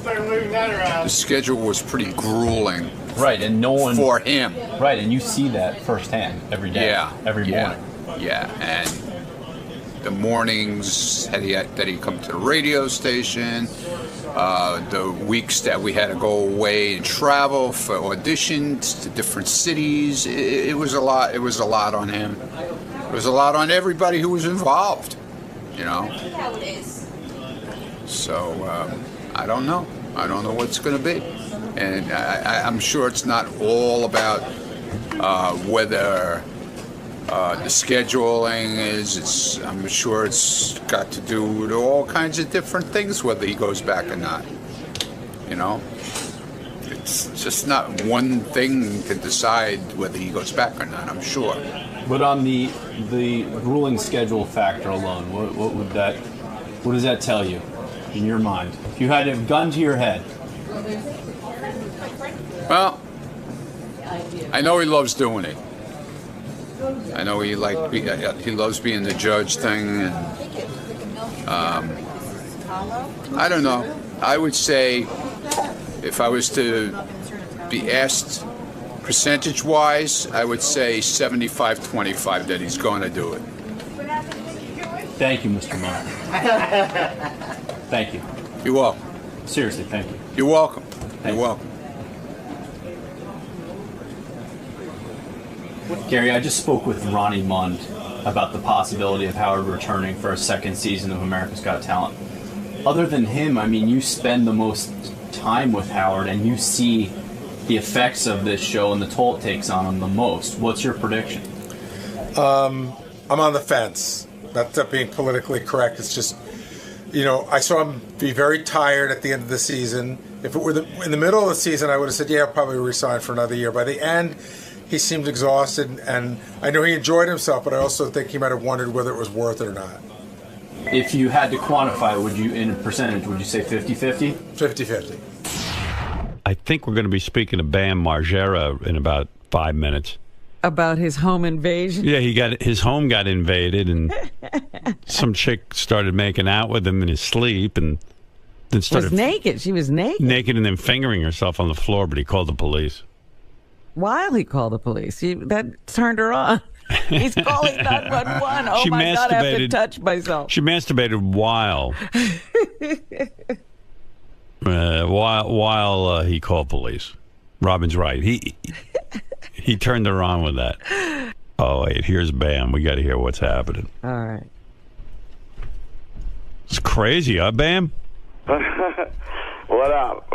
the schedule was pretty grueling. Right, and no one... For him. Right, and you see that firsthand every day, every morning. Yeah, and the mornings that he come to the radio station, the weeks that we had to go away and travel for auditions to different cities, it was a lot. It was a lot on him. It was a lot on everybody who was involved, So I don't know. I don't know what's going to be, and I'm sure it's not all about whether the scheduling is. I'm sure it's got to do with all kinds of different things, whether he goes back or not. It's just not one thing to decide whether he goes back or not, I'm sure. But on the grueling schedule factor alone, what does that tell you in your mind? If you had a gun to your head. Well, I know he loves doing it. I know he loves being the judge thing, and I don't know. I would say if I was to be asked percentage-wise, I would say 75-25 that he's going to do it. Thank you, Mr. Mundt. Thank you. You're welcome. Seriously, thank you. You're welcome. You're welcome. Gary, I just spoke with Ronnie Mundt about the possibility of Howard returning for a second season of America's Got Talent. Other than him, I mean, you spend the most time with Howard and you see the effects of this show and the toll it takes on him the most. What's your prediction? I'm on the fence. Not being politically correct. It's just, I saw him be very tired at the end of the season. If it were in the middle of the season, I would have said, yeah, I'll probably resign for another year. By the end, he seemed exhausted, and I know he enjoyed himself, but I also think he might have wondered whether it was worth it or not. If you had to quantify, in a percentage, would you say 50-50? 50-50. I think we're going to be speaking to Bam Margera in about 5 minutes. About his home invasion? Yeah, his home got invaded, and some chick started making out with him in his sleep, and then started... Was naked. She was naked. Naked and then fingering herself on the floor, but he called the police. While he called the police. That turned her on. He's calling 911. Oh, my God, I have to touch myself. She masturbated while he called police. Robin's right. He turned her on with that. Oh, wait, here's Bam. We got to hear what's happening. All right. It's crazy, huh, Bam? What up?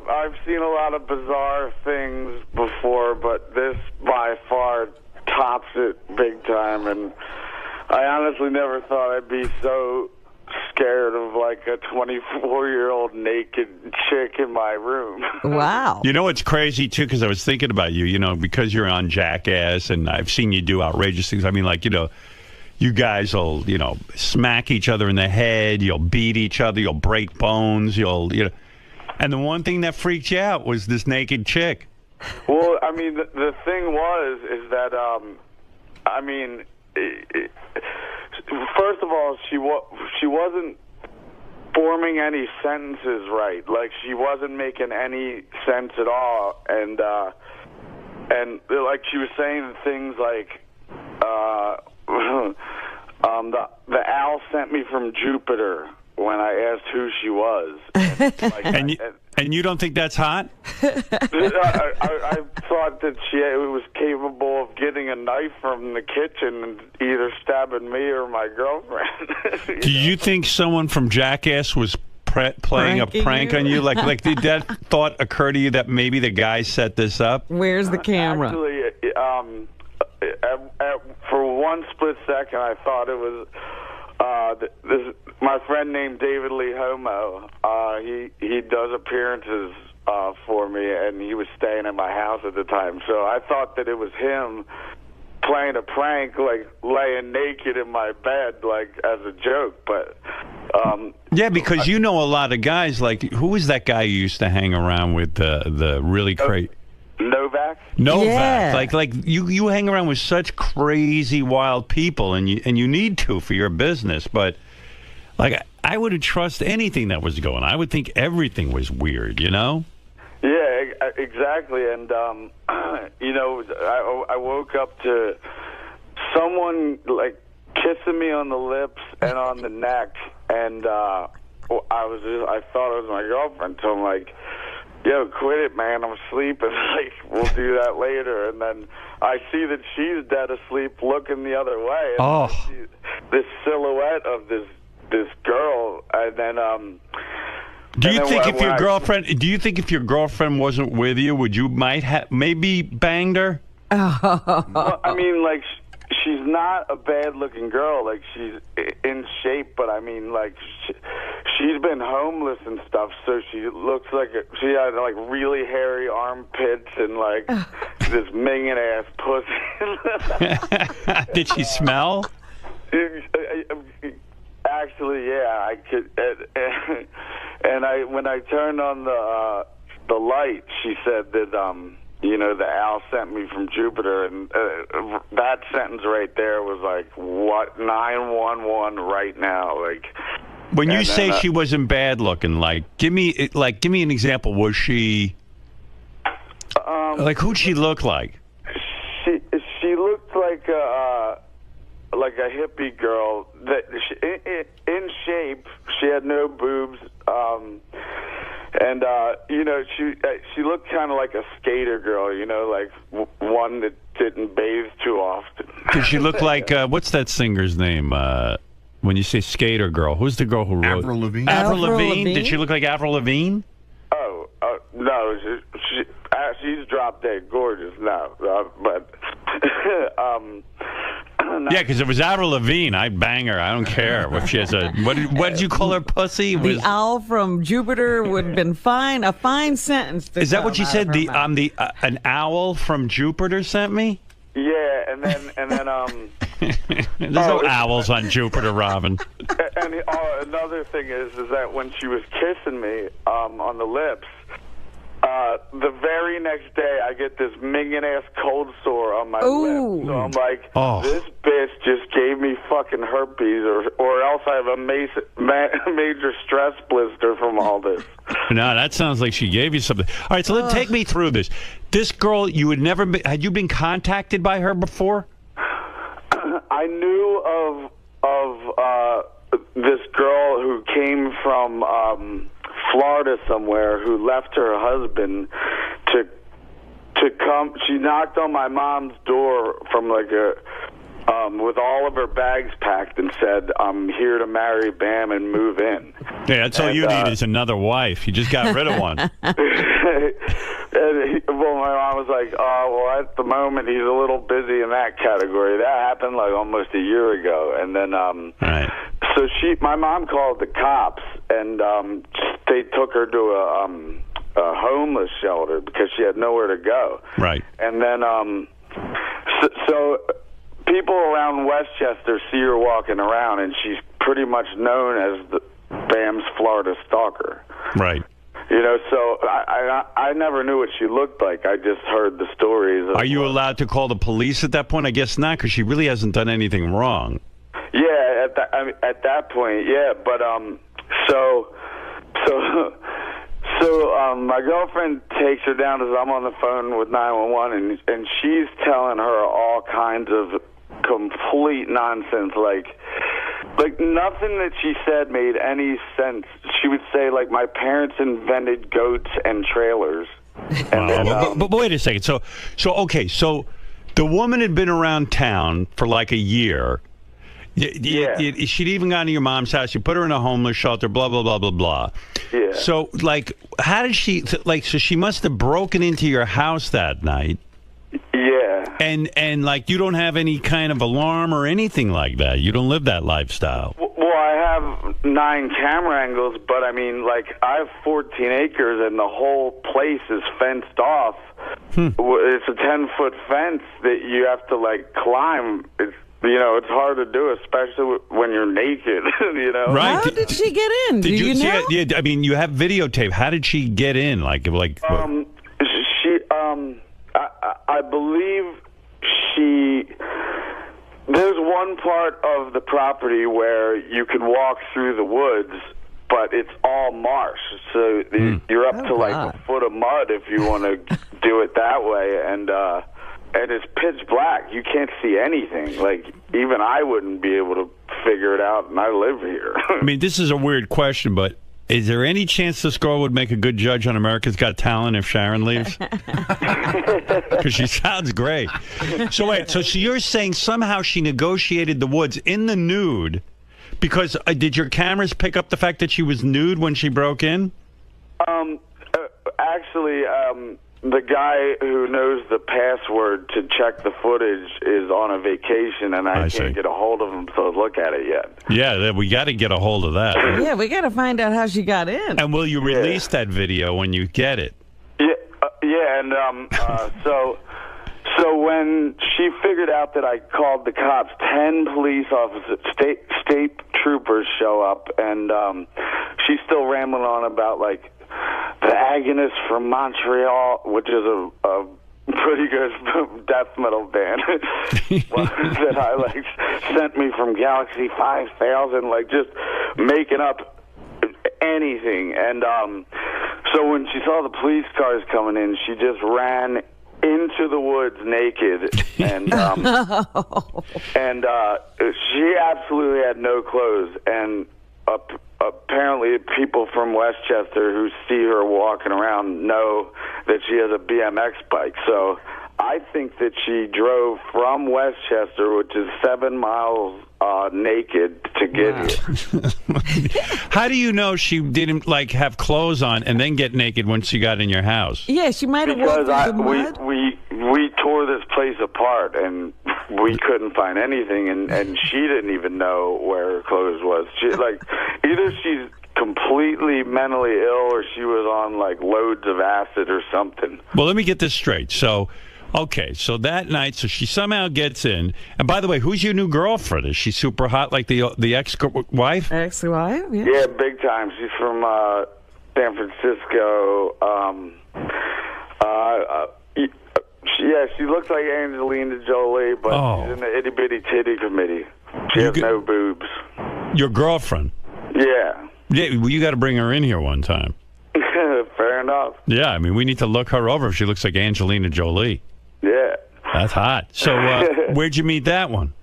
I've seen a lot of bizarre things before, but this by far tops it big time, and I honestly never thought I'd be so scared of like a 24-year-old naked chick in my room. Wow. You know, it's crazy, too, because I was thinking about you, because you're on Jackass, and I've seen you do outrageous things. I mean, like, you guys will, smack each other in the head, you'll beat each other, you'll break bones, and the one thing that freaked you out was this naked chick. Well, I mean, the thing is that, first of all, she wasn't forming any sentences right. Like, she wasn't making any sense at all, and like she was saying things like, the owl sent me from Jupiter when I asked who she was. And you don't think that's hot? I thought that she was capable of getting a knife from the kitchen and either stabbing me or my girlfriend. Do you think someone from Jackass was playing a prank on you? Like did that thought occur to you that maybe the guy set this up? Where's the camera? Actually, for one split second, I thought it was my friend named David Lee Homo. He does appearances for me, and he was staying at my house at the time. So I thought that it was him playing a prank, like laying naked in my bed, like as a joke. But yeah, because you know a lot of guys. Like, who was that guy you used to hang around with? The really crazy. Novak? Yeah. Like you hang around with such crazy, wild people, and you need to for your business. But like, I wouldn't trust anything that was going on. I would think everything was weird, you know? Yeah, exactly. And you know, I woke up to someone like kissing me on the lips and on the neck, and I thought it was my girlfriend. So I'm like, yo, quit it, man. I'm sleeping. Like, we'll do that later. And then I see that she's dead asleep looking the other way. And I see this silhouette of this girl. And then do you think if your girlfriend wasn't with you, would you maybe banged her? Well, I mean, like, she's not a bad-looking girl. Like, she's in shape, but I mean, like, she's been homeless and stuff, so she looks like she had like really hairy armpits and like this minging ass pussy. Did she smell? Actually, yeah, I could. And when I turned on the light, she said that you know, the owl sent me from Jupiter, and that sentence right there was like, what, 911 right now, like. When you say she wasn't bad looking, like, give me an example. Was she like, who'd she look like? She looked like a hippie girl that in shape. She had no boobs, and you know, she looked kind of like a skater girl. You know, like one that didn't bathe too often. Did she look like what's that singer's name? When you say skater girl, who's the girl who wrote Avril Lavigne? Avril Lavigne? Did she look like Avril Lavigne? Oh, no, she's drop dead gorgeous now, but yeah, because if it was Avril Lavigne, I'd bang her. I don't care if she has a what did you call her, pussy? The owl from Jupiter would have been fine. A fine sentence. Is that what you said? An owl from Jupiter sent me? Yeah, and then there's no owls on Jupiter, Robin. And another thing is that when she was kissing me on the lips, the very next day I get this minging ass cold sore on my lip. So I'm like, this bitch just gave me fucking herpes, or else I have a major stress blister from all this. No, that sounds like she gave you something. All right, so let's take me through this. This girl, had you been contacted by her before? I knew of this girl who came from Florida somewhere, who left her husband to come. She knocked on my mom's door from like with all of her bags packed and said, "I'm here to marry Bam and move in." Yeah, that's all you need is another wife. You just got rid of one. Well, my mom was like, "Oh, well, at the moment he's a little busy in that category." That happened like almost a year ago, and then so my mom called the cops, and they took her to a homeless shelter because she had nowhere to go. Right. And then so people around Westchester see her walking around, and she's pretty much known as Bam's Florida Stalker. Right. You know, so I never knew what she looked like. I just heard the stories. Are you allowed to call the police at that point? I guess not, because she really hasn't done anything wrong. Yeah, at that point, yeah. But So my girlfriend takes her down as I'm on the phone with 911, and she's telling her all kinds of complete nonsense, like nothing that she said made any sense. She would say, like, my parents invented goats and trailers. And then, but wait a second. So the woman had been around town for like a year. She'd even gone to your mom's house. You put her in a homeless shelter, blah, blah, blah, blah, blah. Yeah. So, like, how did she, like, so she must have broken into your house that night. Yeah. And like, you don't have any kind of alarm or anything like that. You don't live that lifestyle. Well, I have 9 camera angles, but I mean, like, I have 14 acres and the whole place is fenced off. It's a 10-foot fence that you have to, like, climb. It's hard to do, especially when you're naked, Right. How did she get in? Do you know? Yeah, I mean, you have videotape. How did she get in? I believe there's one part of the property where you can walk through the woods, but it's all marsh. So you're up to like a foot of mud if you want to do it that way. And it's pitch black. You can't see anything. Like, even I wouldn't be able to figure it out, and I live here. I mean, this is a weird question, but is there any chance this girl would make a good judge on America's Got Talent if Sharon leaves? Because she sounds great. So wait, so you're saying somehow she negotiated the woods in the nude because did your cameras pick up the fact that she was nude when she broke in? Actually, the guy who knows the password to check the footage is on a vacation, and I can't get a hold of him to look at it yet. Yeah, we got to get a hold of that. Yeah, we got to find out how she got in. And will you release that video when you get it? Yeah, and so when she figured out that I called the cops, 10 police officers, state troopers show up, and she's still rambling on about, like, the Agonist from Montreal, which is a pretty good death metal band that I like sent me from Galaxy 5000, like just making up anything. And so when she saw the police cars coming in, she just ran into the woods naked, and she absolutely had no clothes. And apparently people from Westchester who see her walking around know that she has a BMX bike. So I think that she drove from Westchester, which is 7 miles naked, to get here. How do you know she didn't like have clothes on and then get naked when she got in your house? Yeah, she might have walked through the mud. We tore this place apart, and we couldn't find anything, and she didn't even know where her clothes was. She, like, either she's completely mentally ill or she was on, like, loads of acid or something. Well, let me get this straight. So, okay, so that night, so she somehow gets in. And by the way, who's your new girlfriend? Is she super hot like the ex-wife? Ex-wife, yeah. Yeah, big time. She's from San Francisco. She looks like Angelina Jolie, but she's in the itty-bitty titty committee. She has no boobs. Your girlfriend? Yeah. Yeah, well, you got to bring her in here one time. Fair enough. Yeah, I mean, we need to look her over if she looks like Angelina Jolie. Yeah. That's hot. So, where'd you meet that one?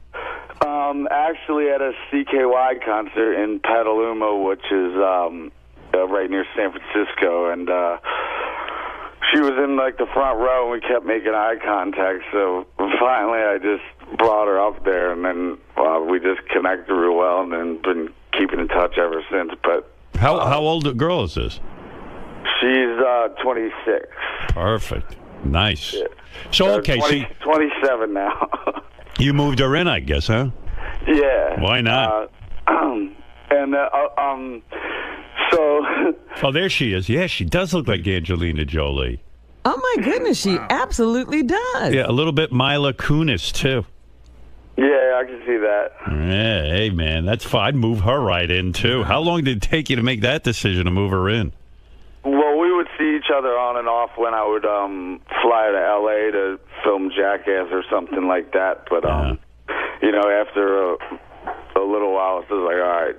Actually at a 𝗦𝗁𝗲 concert in Petaluma, which is right near San Francisco, and she was in, like, the front row, and we kept making eye contact, so finally I just brought her up there, and then we just connected real well, and then been keeping in touch ever since. But how old a girl is this? She's 26. Perfect. Nice. Yeah. So, okay, 27 now. You moved her in, I guess, huh? Yeah. Why not? Oh, there she is. Yeah, she does look like Angelina Jolie. Oh, my goodness, she absolutely does. Yeah, a little bit Mila Kunis, too. Yeah, I can see that. Yeah, hey, man, that's fine. I'd move her right in, too. How long did it take you to make that decision to move her in? Well, we would see each other on and off when I would fly to L.A. to film Jackass or something like that. But, you know, after a little while, it's just like, all right,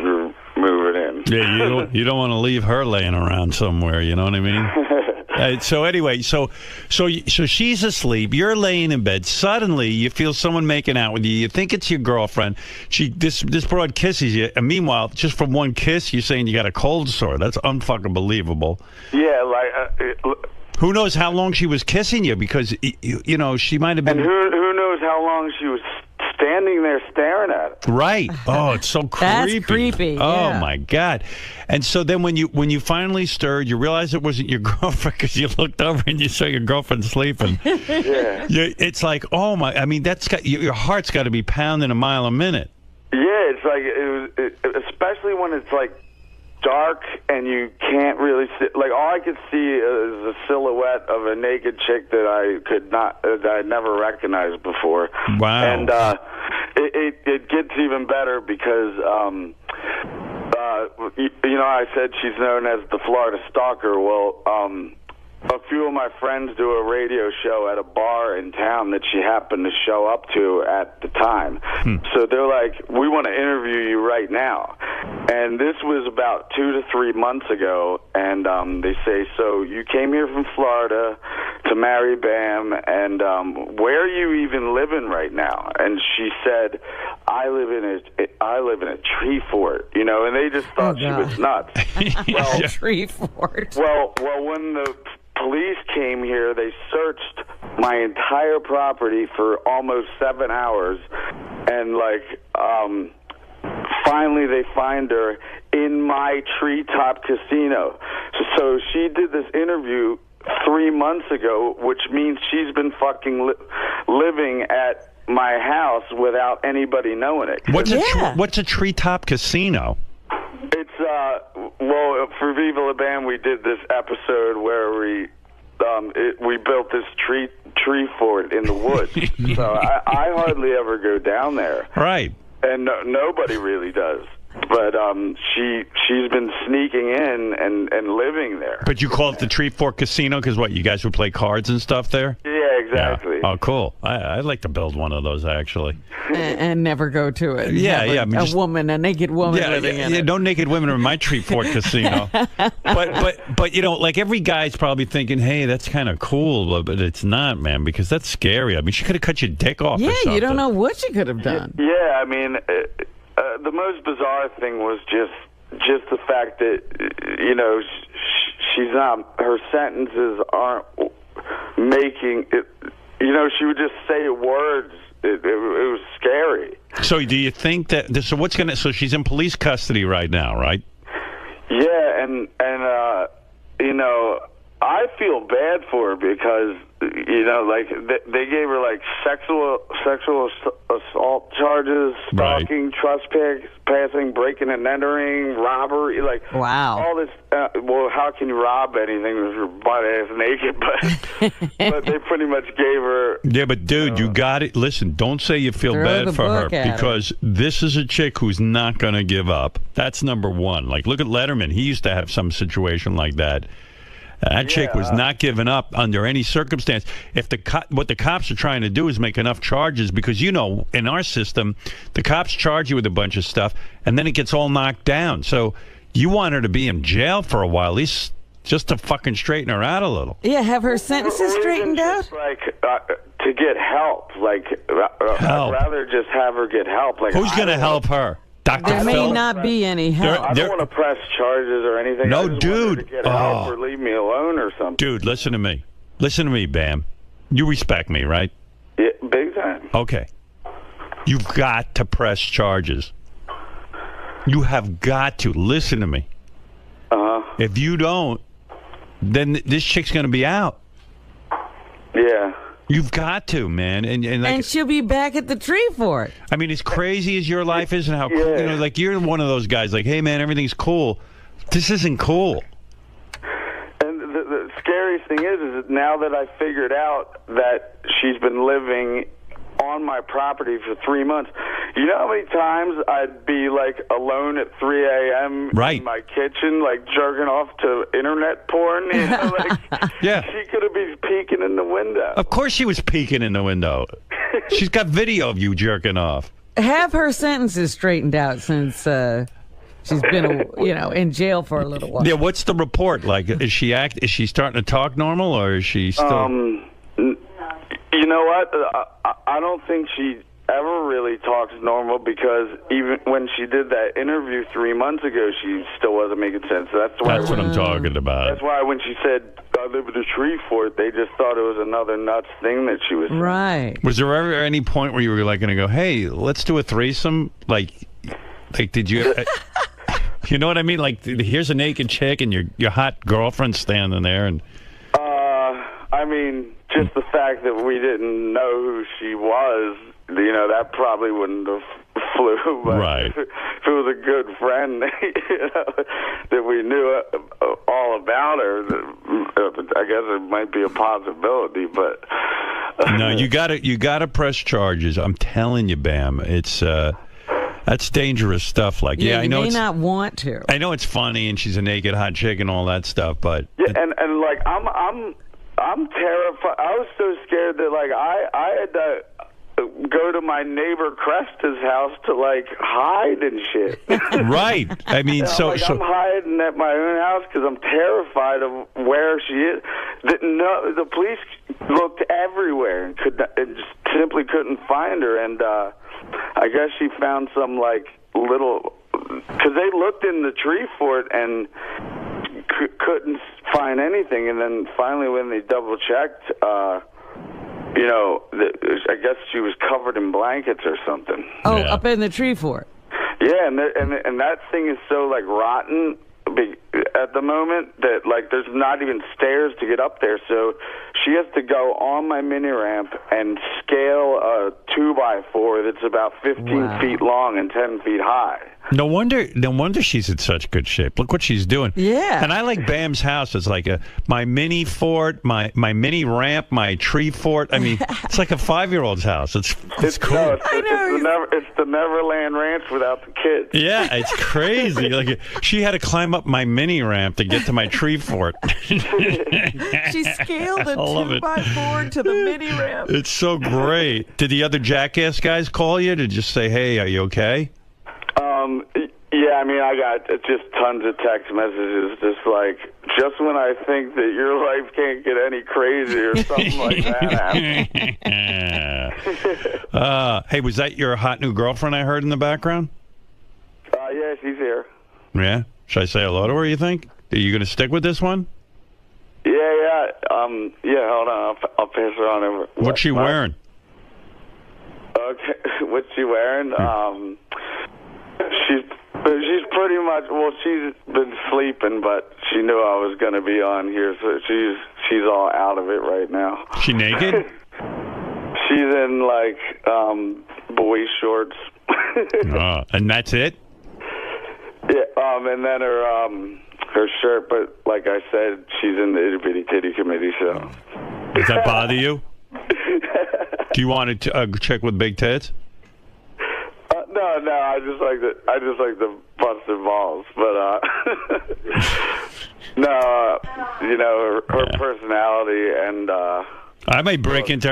you're moving in. in. Yeah, you don't want to leave her laying around somewhere. You know what I mean? So anyway, so she's asleep. You're laying in bed. Suddenly, you feel someone making out with you. You think it's your girlfriend. This broad kisses you, and meanwhile, just from one kiss, you're saying you got a cold sore. That's unfucking believable. Yeah, like. Who knows how long she was kissing you? Because you know she might have been. And who knows how long she was standing there staring at it. Right. Oh, it's so creepy. That's creepy. Oh yeah. my God. And so then when you finally stirred, you realized it wasn't your girlfriend because you looked over and you saw your girlfriend sleeping. Yeah. It's like, oh my. I mean, that's got your heart's got to be pounding a mile a minute. Yeah, it's like especially when it's like dark and you can't really see. Like all I could see is a silhouette of a naked chick that I'd never recognized before. Wow. And it gets even better because you know, I said she's known as the Florida Stalker. Well, a few of my friends do a radio show at a bar in town that she happened to show up to at the time. So they're like, we want to interview you right now. And this was about 2 to 3 months ago. And they say, so you came here from Florida to marry Bam, and where are you even living right now? And she said, I live in a tree fort, you know, and they just thought she was nuts. Well, tree fort. Well, when the police came here, they searched my entire property for almost 7 hours, and finally they find her in my treetop casino. So she did this interview 3 months ago, which means she's been fucking living at my house without anybody knowing it. What's a treetop casino? It's well, for Viva La Bam, we did this episode where we built this tree fort in the woods. So I hardly ever go down there. Right. And nobody really does. But she's been sneaking in and living there. But you call it the Tree Fort Casino because what, you guys would play cards and stuff there? Yeah, exactly. Yeah. Oh, cool. I'd like to build one of those, actually. And never go to it. Yeah, I mean, a naked woman living in it. No naked women in my Tree Fort Casino. But you know, like every guy's probably thinking, hey, that's kind of cool, but it's not, man, because that's scary. I mean, she could have cut your dick off or something. You don't know what she could have done. Yeah, I mean... the most bizarre thing was just the fact that, you know, she's not, her sentences aren't making it, you know, she would just say words. It was scary. So do you think that, so she's in police custody right now, right? Yeah, and you know, I feel bad for her because, you know, like they gave her like sexual assault charges, stalking, trespassing, breaking and entering, robbery, like all this. Well, how can you rob anything with your butt ass naked? But they pretty much gave her. Yeah, but dude, you got it. Listen, don't say you feel bad for her because this is a chick who's not going to give up. That's number one. Like, look at Letterman. He used to have some situation like that. That chick was not giving up under any circumstance. If what the cops are trying to do is make enough charges, because, you know, in our system, the cops charge you with a bunch of stuff, and then it gets all knocked down. So you want her to be in jail for a while, at least just to fucking straighten her out a little. Yeah, have her sentences straightened out? Like, to get help. Like, I'd rather just have her get help. Like, who's going to help her? Dr. There may Phil? not be any help. I don't want to press charges or anything. No, I just dude. want her to get help or leave me alone or something. Dude, listen to me. Listen to me, Bam. You respect me, right? Yeah, big time. Okay. You've got to press charges. You have got to. Listen to me. If you don't, then this chick's going to be out. Yeah. You've got to, man, and she'll be back at the tree fort. I mean, as crazy as your life is, and how cool, you know, like you're one of those guys. Like, hey, man, everything's cool. This isn't cool. And the scariest thing is that now that I figured out that she's been living on my property for 3 months, you know how many times I'd be like alone at 3 a.m. in my kitchen, like jerking off to internet porn. You know, like, she could have been peeking in the window. Of course she was peeking in the window. She's got video of you jerking off. Have her sentences straightened out since She's been, in jail for a little while. Yeah, what's the report? Like, is she starting to talk normal, or is she still? You know what? I don't think she ever really talks normal, because even when she did that interview 3 months ago, she still wasn't making sense. That's what I'm talking about. That's why when she said, I live at a tree fort, they just thought it was another nuts thing that she was saying. Right. Was there ever any point where you were like going to go, hey, let's do a threesome? Like did you... You know what I mean? Like, here's a naked chick and your hot girlfriend standing there, and I mean, just the fact that we didn't know who she was, that probably wouldn't have flew. But right. If it was a good friend, that we knew all about her, I guess it might be a possibility. But no, you gotta press charges. I'm telling you, Bam. It's that's dangerous stuff. Like, I know you may not want to. I know it's funny, and she's a naked hot chick and all that stuff, but and like I'm terrified. I was so scared that like I had to go to my neighbor Cresta's house to like hide and shit. Right. I mean, so I'm hiding at my own house because I'm terrified of where she is. The police looked everywhere and just simply couldn't find her, and I guess she found some like little, because they looked in the tree fort and couldn't find anything, and then finally when they double checked, I guess she was covered in blankets or something. Oh, yeah. Up in the tree fort. Yeah, and that thing is so like rotten at the moment that like there's not even stairs to get up there, so she has to go on my mini ramp and scale a 2x4 that's about 15 feet long and 10 feet high. No wonder she's in such good shape. Look what she's doing. Yeah. And I like Bam's house. It's like my mini fort, my mini ramp, my tree fort. I mean, it's like a 5-year-old's house. It's cool. No, it's the Neverland Ranch without the kids. Yeah, it's crazy. Like, she had to climb up my mini ramp to get to my tree fort. She scaled a 2x4 to the mini ramp. It's so great. Did the other Jackass guys call you to just say, hey, are you okay? Yeah, I mean, I got just tons of text messages, just like, just when I think that your life can't get any crazier, or something like that. Hey, was that your hot new girlfriend I heard in the background? Yeah, she's here. Yeah? Should I say hello to her, you think? Are you going to stick with this one? Yeah. Yeah, hold on. I'll pass her on over. What's she wearing? Okay, what's she wearing? She's pretty much, well, she's been sleeping, but she knew I was going to be on here, so she's all out of it right now. She naked? She's in, like, boy shorts. And that's it? Yeah, and then her shirt, but like I said, she's in the itty-bitty titty committee, so. Does that bother you? Do you want a chick with big tits? No, I just like the busted balls, but no, her personality and. I might break into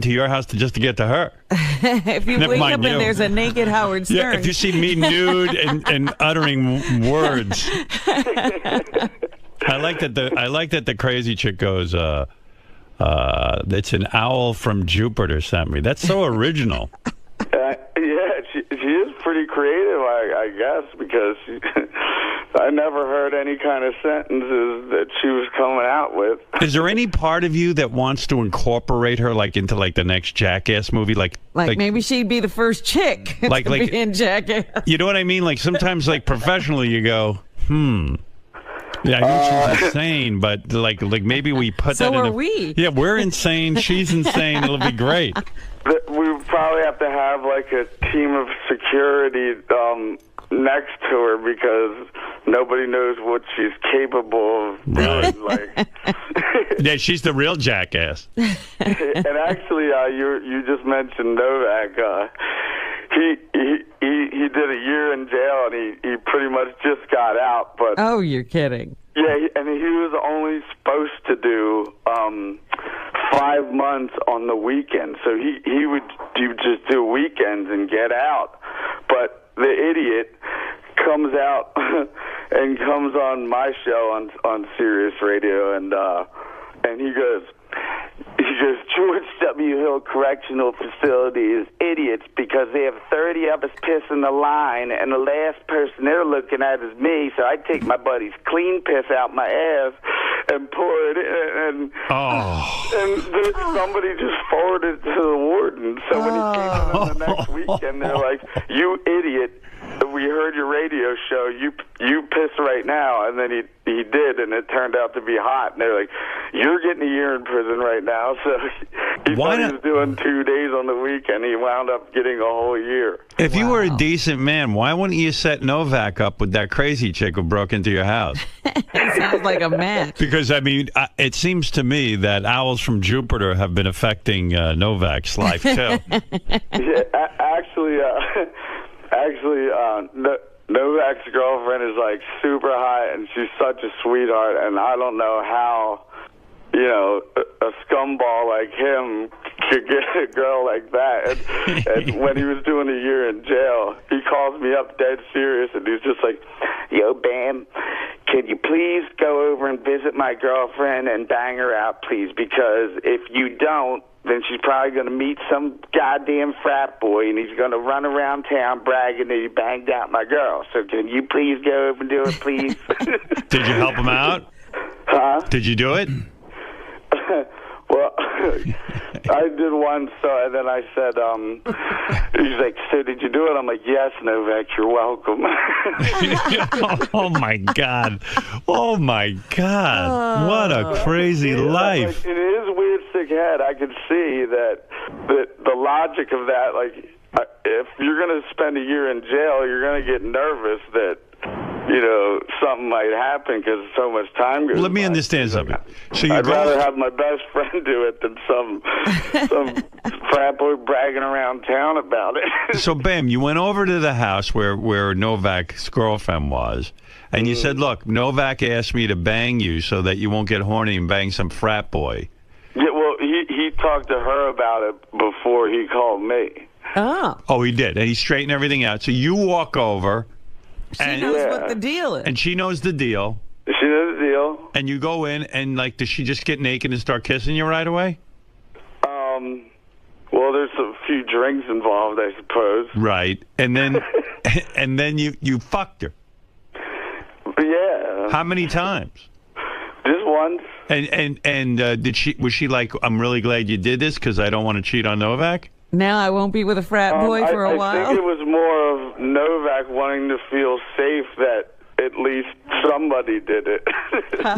your house just to get to her. If you wake up and there's a naked Howard Stern. Yeah, if you see me nude and uttering words. I like that the crazy chick goes. It's an owl from Jupiter sent me. That's so original. Yeah, she is pretty creative, I guess, because I never heard any kind of sentences that she was coming out with. Is there any part of you that wants to incorporate her into the next Jackass movie? Like maybe she'd be the first chick to be in Jackass. You know what I mean? Like sometimes professionally you go, Yeah, I know she's insane, but like maybe we put that in. So are we. Yeah, we're insane. She's insane. It'll be great. We would probably have to have like a team of security next to her because nobody knows what she's capable of doing. Like, yeah, she's the real jackass. And actually, you just mentioned Novak. He did a year in jail, and he pretty much just got out. But oh, you're kidding. Yeah, and he was only supposed to do 5 months on the weekend. So he would just do weekends and get out. But the idiot comes out and comes on my show on Sirius Radio, and he goes, George W. Hill Correctional Facility is idiots because they have 30 of us pissing the line, and the last person they're looking at is me, so I take my buddy's clean piss out my ass and pour it in, and somebody just forwarded it to the warden. So when he came in the next weekend, they're like, "You idiot! We heard your radio show. You piss right now." And then he did, and it turned out to be hot. And they're like, "You're getting a year in prison right now." So he thought he was doing 2 days on the weekend. He wound up getting a whole year. If you were a decent man, why wouldn't you set Novak up with that crazy chick who broke into your house? It sounds like a match. Because, I mean, it seems to me that owls from Jupiter have been affecting Novak's life, too. Yeah, actually, Novak's girlfriend is like super hot, and she's such a sweetheart. And I don't know how, a scumball like him could get a girl like that. And when he was doing a year in jail, he calls me up dead serious, and he's just like, "Yo, Bam, can you please go over and visit my girlfriend and bang her out, please? Because if you don't, then she's probably going to meet some goddamn frat boy, and he's going to run around town bragging that he banged out my girl. So can you please go over and do it, please?" Did you help him out? Huh? Did you do it? Well, I did once, and then I said, he's like, "So did you do it?" I'm like, "Yes, Novak, you're welcome." Oh, my God. Oh, my God. What a crazy life. Like, in his weird sick head, I could see that the logic of that, like, if you're going to spend a year in jail, you're going to get nervous that, something might happen because so much time goes Let me by. understand something. So I'd rather have my best friend do it than some frat boy bragging around town about it. So, Bam, you went over to the house where Novak's girlfriend was, and you said, "Look, Novak asked me to bang you so that you won't get horny and bang some frat boy." Yeah, well, he talked to her about it before he called me. Oh, he did, and he straightened everything out. So you walk over. She knows what the deal is. And she knows the deal. She knows the deal. And you go in, and, like, does she just get naked and start kissing you right away? Well, there's a few drinks involved, I suppose. Right. And then and then you fucked her. Yeah. How many times? Just once. And was she like, "I'm really glad you did this because I don't want to cheat on Novak"? Now I won't be with a frat boy for a while. I think it was more of Novak wanting to feel safe that at least somebody did it.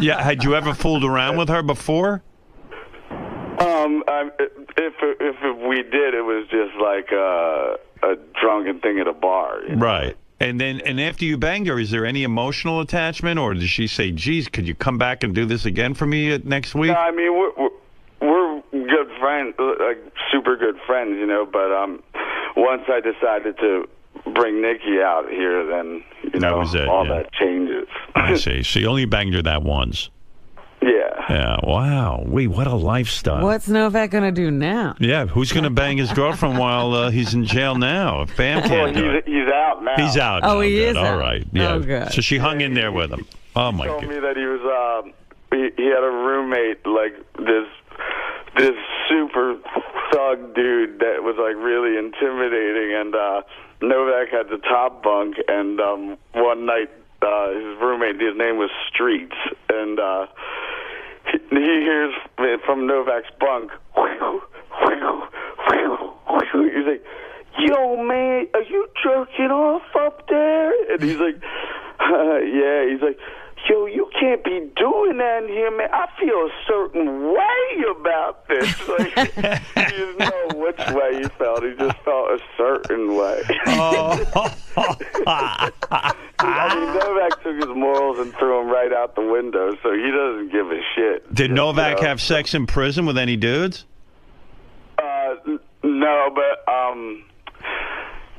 Yeah, had you ever fooled around with her before? If we did, it was just like a drunken thing at a bar. Right. And after you banged her, is there any emotional attachment, or does she say, "Geez, could you come back and do this again for me next week"? No, I mean we're good friends, like super good friends, But once I decided to bring Nikki out here, then that was it, that changes. I see. So you only banged her that once. Yeah. Yeah. Wow. What a lifestyle. What's Novak going to do now? Yeah. Who's going to bang his girlfriend while he's in jail now? If Bam can't do it. He's out now. He's out. Oh, he is All out. right. Yeah. Oh, good. So she hung in there with him. Oh, my God. He told me that he was he had a roommate, like this super thug dude that was like really intimidating, and Novak had the top bunk, and one night his roommate, his name was Streets, and he hears from Novak's bunk, he's like, "Yo, man, are you jerking off up there?" And he's like, "Yeah." He's like, "Yo, you can't be doing that in here, man. I feel a certain way about this." Like, he didn't know which way he felt. He just felt a certain way. I mean, Novak took his morals and threw them right out the window, so he doesn't give a shit. Did Novak have sex in prison with any dudes? No, but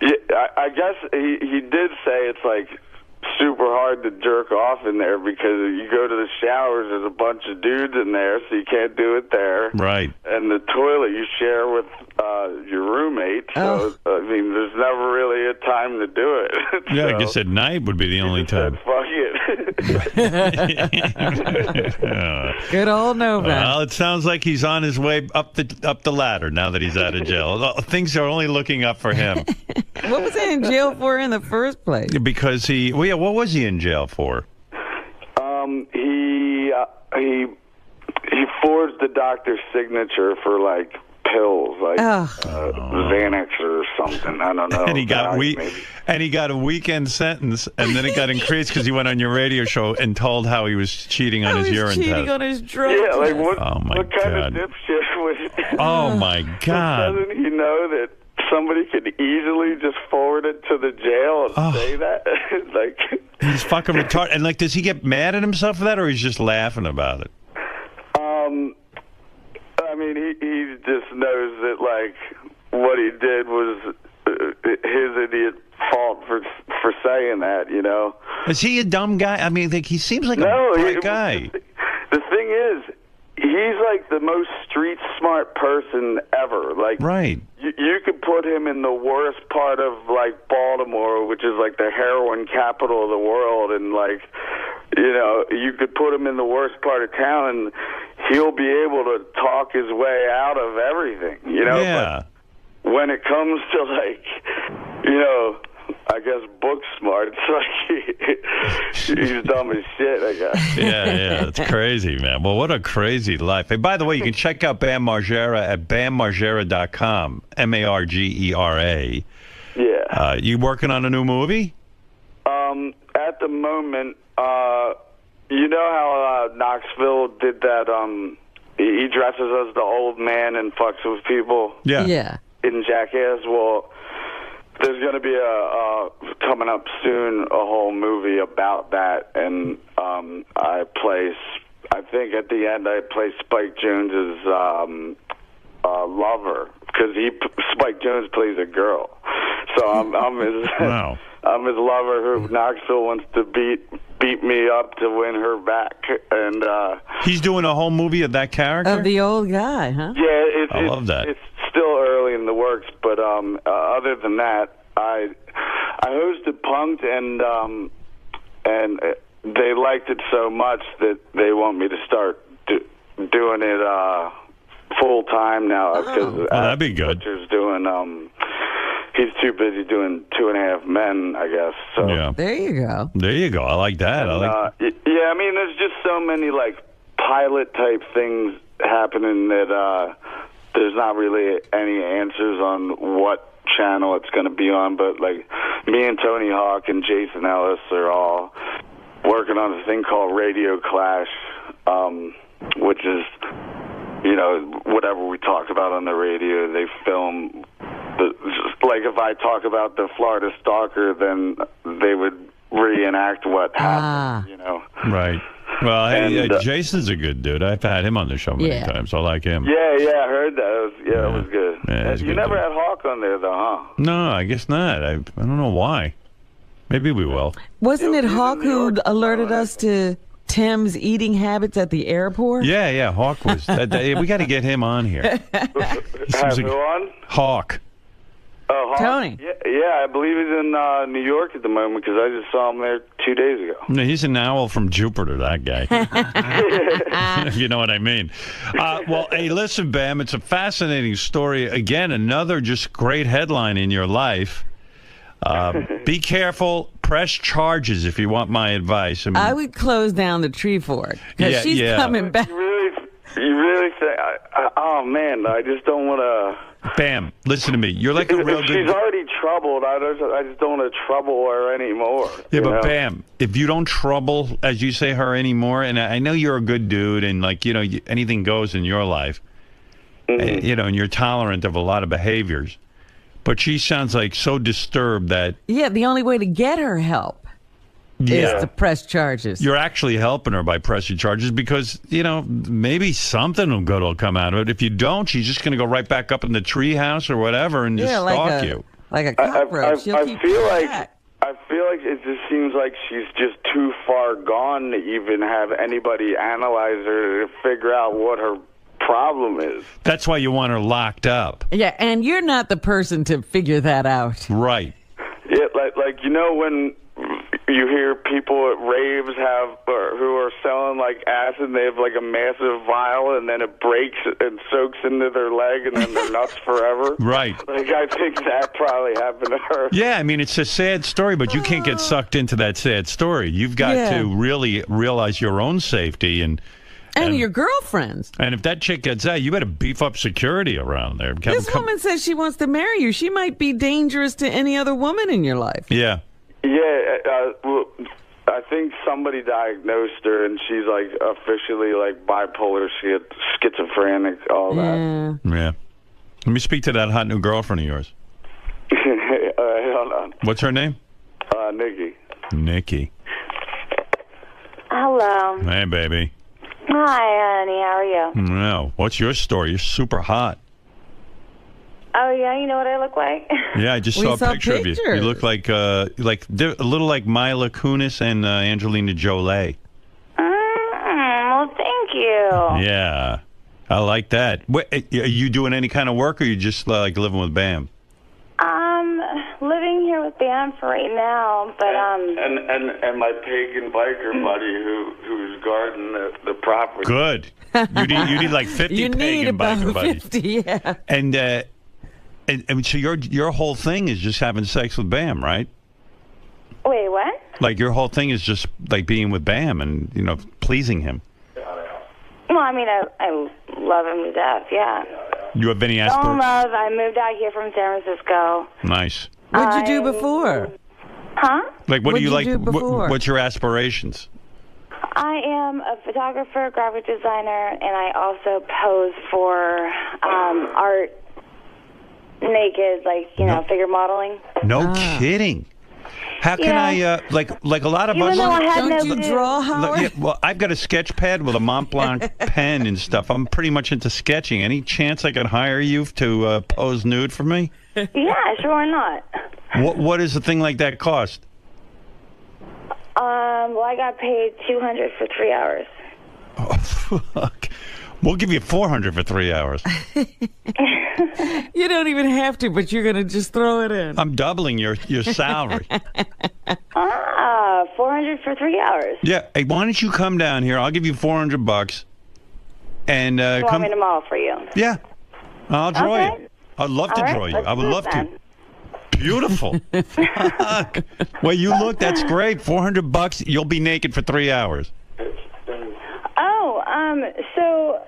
yeah, I guess he did say it's like super hard to jerk off in there because you go to the showers, there's a bunch of dudes in there, so you can't do it there. Right. And the toilet you share with your roommate, so I mean, there's never really a time to do it. Yeah, So I guess at night would be the only time. fuck it. Good old Nova. Well, it sounds like he's on his way up the ladder now that he's out of jail. Things are only looking up for him. What was he in jail for in the first place? Because what was he in jail for? He forged the doctor's signature for like pills, like Xanax or something. I don't know. And he got a weekend sentence, and then it got increased because he went on your radio show and told how he was cheating on his urine test. Cheating on his drug Yeah, like what kind God. of dipshit was? Oh my God! Doesn't he know that somebody could easily just forward it to the jail and say that? Like, he's fucking retarded. And like, does he get mad at himself for that, or he's just laughing about it? I mean, he just knows that like what he did was his idiot fault for saying that. You know. Is he a dumb guy? I mean, he seems like a bright guy. The thing is, he's like the most street smart person ever. Like, right. You could put him in the worst part of like Baltimore, which is like the heroin capital of the world, and like, you know, you could put him in the worst part of town, and he'll be able to talk his way out of everything. You know. Yeah. But when it comes to like, you know, I guess book smart, it's like he's dumb as shit, I guess. Yeah, it's crazy, man. Well, what a crazy life. Hey, by the way, you can check out Bam Margera at bammargera.com, Margera. Yeah. You working on a new movie? At the moment, you know how Knoxville did that, he dresses as the old man and fucks with people? Yeah. In Jackass? Well, there's going to be coming up soon, a whole movie about that, and I think at the end I play Spike Jonze's lover, because Spike Jonze plays a girl. So I'm his wow. I'm his lover who Knoxville wants to beat me up to win her back, and he's doing a whole movie of that character? Of the old guy, huh? Yeah, I love that. It's still early in the works, but other than that, I hosted Punk'd, and they liked it so much that they want me to start doing it full time now, because that'd be good. Butcher's doing he's too busy doing 2.5 Men, I guess. So yeah. There you go. There you go. I like that. Yeah, I mean, there's just so many like pilot type things happening that there's not really any answers on what channel it's going to be on, but like me and Tony Hawk and Jason Ellis are all working on a thing called Radio Clash, which is, you know, whatever we talk about on the radio, they film. Like if I talk about the Florida Stalker, then they would reenact what happened, you know. Right. Well, hey, Jason's a good dude. I've had him on the show many times. I like him. Yeah, I heard that. It was good. Yeah, you never had Hawk on there, though, huh? No, I guess not. I don't know why. Maybe we will. Wasn't it Hawk who alerted us to Tim's eating habits at the airport? Yeah, Hawk was. We got to get him on here. Have who on? Hawk. Oh, Hawk? Tony. Yeah, I believe he's in New York at the moment, because I just saw him there 2 days ago. No, he's an owl from Jupiter, that guy. You know what I mean. Well, hey, listen, Bam, it's a fascinating story. Again, another just great headline in your life. Be careful. Press charges if you want my advice. I would close down the tree fort, because she's coming back. You really think? Oh man, I just don't want to. Bam, listen to me. You're like a real good. She's already troubled. I just don't want to trouble her anymore. Yeah, but Bam, if you don't trouble, as you say, her anymore, and I know you're a good dude, and like, you know, anything goes in your life, you know, and you're tolerant of a lot of behaviors. But she sounds like so disturbed that... Yeah, the only way to get her help is to press charges. You're actually helping her by pressing charges because, you know, maybe something good will come out of it. If you don't, she's just going to go right back up in the treehouse or whatever and just stalk you. Like a cockroach. I feel like it just seems seems like she's just too far gone to even have anybody analyze her to figure out what her problem is. That's why you want her locked up. Yeah, and you're not the person to figure that out. Right. Yeah, like you know when you hear people at raves who are selling like acid, and they have like a massive vial, and then it breaks and soaks into their leg, and then they're nuts forever. Right. Like I think that probably happened to her. Yeah, I mean it's a sad story, but you can't get sucked into that sad story. You've got to really realize your own safety and your girlfriend's. And if that chick gets out, you better beef up security around there. This woman says she wants to marry you. She might be dangerous to any other woman in your life. Yeah. Yeah, well, I think somebody diagnosed her, and she's like officially like bipolar, schizophrenic, all that. Yeah. Let me speak to that hot new girlfriend of yours. Hold on. What's her name? Nikki. Nikki. Hello. Hey, baby. Hi, honey. How are you? No. What's your story? You're super hot. Oh, yeah? You know what I look like? Yeah, I just saw a picture of you. You look like a little like Mila Kunis and Angelina Jolie. Well, thank you. Yeah. I like that. What, are you doing any kind of work, or are you just like living with Bam? Living here with Bam for right now, but and my pagan biker buddy who's guarding the property. Good. You need like 50 you pagan need about biker buddies. 50, yeah. And so your whole thing is just having sex with Bam, right? Wait, what? Like your whole thing is just like being with Bam and pleasing him. Well, I mean, I love him to death. Yeah. You have any Don't aspirations? love. I moved out here from San Francisco. Nice. What'd you do before? Huh? Like, what do you like? do before? What's your aspirations? I am a photographer, graphic designer, and I also pose for art naked, like, figure modeling. No kidding. How can I, like a lot of us... Don't you draw, Howard? Well, I've got a sketch pad with a Mont Blanc pen and stuff. I'm pretty much into sketching. Any chance I could hire you to pose nude for me? Yeah, sure, why not? What does a thing like that cost? Well, I got paid $200 for 3 hours. Oh, fuck. We'll give you $400 for 3 hours. You don't even have to, but you're going to just throw it in. I'm doubling your salary. $400 for 3 hours. Yeah. Hey, why don't you come down here? I'll give you $400. And you want me to model for you? Yeah. I'll draw you. I'd love to All draw right, you. I would love to. Beautiful. Fuck. Well, you look. That's great. $400. You'll be naked for 3 hours. So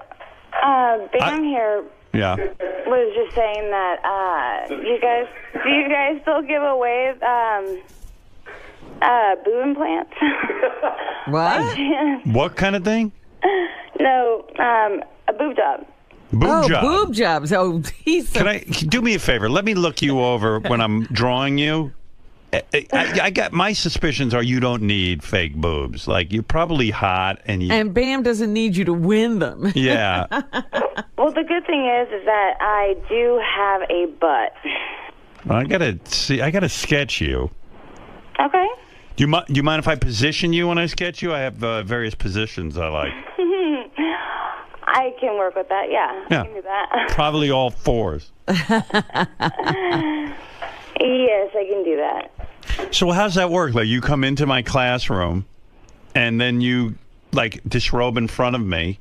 Bam here Yeah. was just saying that do you guys still give away boob implants? What? What kind of thing? No, a boob job. Boob job. Boob jobs. Oh, Can I do me a favor? Let me look you over when I'm drawing you. I got my suspicions are you don't need fake boobs. Like you're probably hot and Bam doesn't need you to win them. Yeah. Well, the good thing is that I do have a butt. I gotta sketch you. Okay. Do you mind if I position you when I sketch you? I have various positions I like. I can work with that. Yeah. Yeah. I can do that. Probably all fours. Yes, I can do that. So how's that work? Like you come into my classroom, and then you like disrobe in front of me.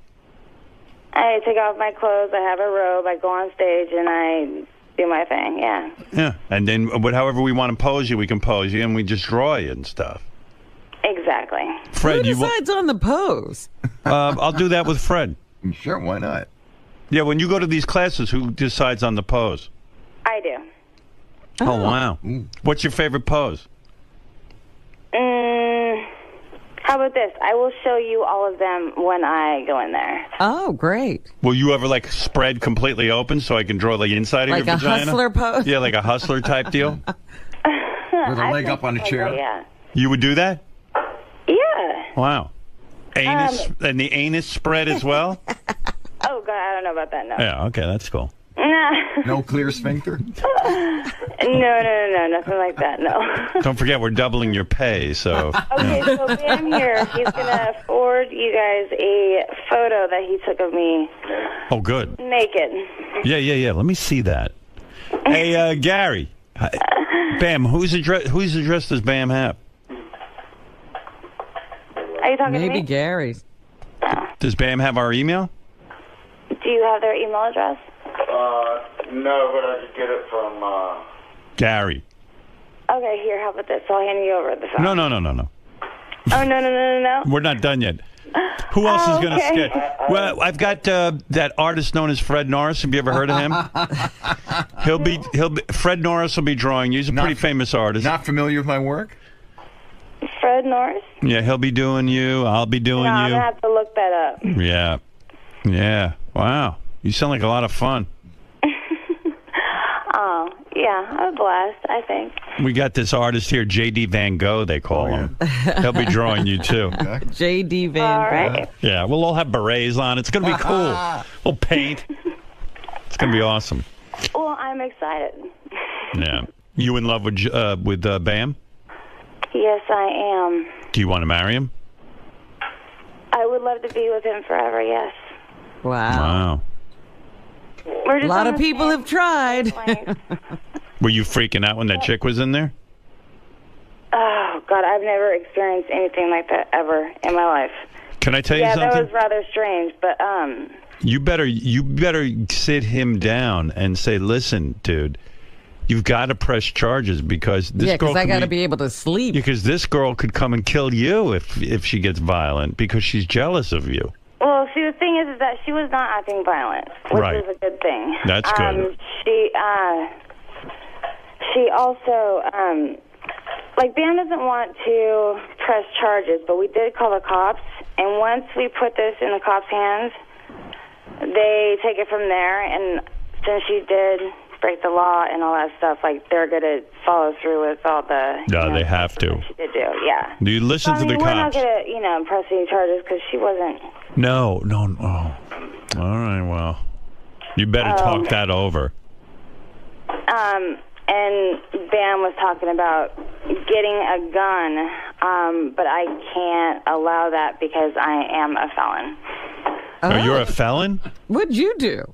I take off my clothes. I have a robe. I go on stage and I do my thing. Yeah. Yeah, and then however we want to pose you, we can pose you, and we just draw you and stuff. Exactly. Fred, who decides on the pose? I'll do that with Fred. Sure, why not? Yeah, when you go to these classes, who decides on the pose? I do. Oh, wow. What's your favorite pose? How about this? I will show you all of them when I go in there. Oh, great. Will you ever, like, spread completely open so I can draw the inside of your vagina? Like a hustler pose? Yeah, like a hustler type deal? With a leg up on a chair? Yeah. You would do that? Yeah. Wow. Anus, and the anus spread as well? Oh, God, I don't know about that, no. Yeah, okay, that's cool. No clear sphincter? No, nothing like that, no. Don't forget, we're doubling your pay, so... Okay, so Bam here, he's going to forward you guys a photo that he took of me. Oh, good. Naked. Yeah. Let me see that. Hey, Gary. Bam, whose address does Bam have? Are you talking to me? Maybe Gary's. Does Bam have our email? Do you have their email address? No, but I could get it from, Gary. Okay, here, how about this? I'll hand you over the phone. No. Oh, no. We're not done yet. Who else is going to sketch? Well, I've got that artist known as Fred Norris. Have you ever heard of him? Fred Norris will be drawing you. He's a pretty famous artist. Not familiar with my work? Fred Norris? Yeah, he'll be doing you. I'll be doing you. I'm going to have to look that up. Yeah. Wow. You sound like a lot of fun. Oh, yeah, a blast, I think. We got this artist here, J.D. Van Gogh, they call him. He'll be drawing you, too. J.D. Van Gogh. Right. Yeah, we'll all have berets on. It's going to be cool. We'll paint. It's going to be awesome. Well, I'm excited. Yeah. You in love with Bam? Yes, I am. Do you want to marry him? I would love to be with him forever, yes. Wow. A lot of people have tried. Were you freaking out when that chick was in there? Oh, God, I've never experienced anything like that ever in my life. Can I tell you something? Yeah, that was rather strange, but... You better sit him down and say, listen, dude, you've got to press charges because this girl... because I got to be able to sleep. Because this girl could come and kill you if she gets violent because she's jealous of you. Well, see, the thing is that she was not acting violent, which is a good thing. That's good. She also, Bam doesn't want to press charges, but we did call the cops, and once we put this in the cops' hands, they take it from there, and since she did break the law and all that stuff, they're going to follow through with all the... No, they have to. She did do, yeah. Do you listen to the cops? We're not going to, press any charges because she wasn't... No. Oh. All right, well, you better talk that over. And Bam was talking about getting a gun, but I can't allow that because I am a felon. Oh, you're a felon? What'd you do?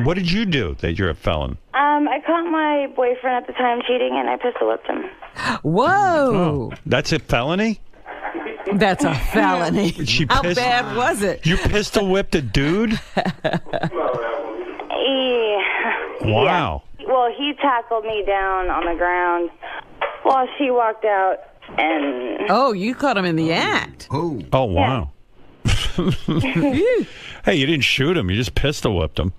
What did you do that you're a felon? I caught my boyfriend at the time cheating, and I pistol whipped him. Whoa! Oh, that's a felony? That's a felony. How bad was it? You pistol whipped a dude? Wow. Yeah. Well, he tackled me down on the ground while she walked out, and... Oh, you caught him in the act. Oh, wow. Hey, you didn't shoot him. You just pistol whipped him.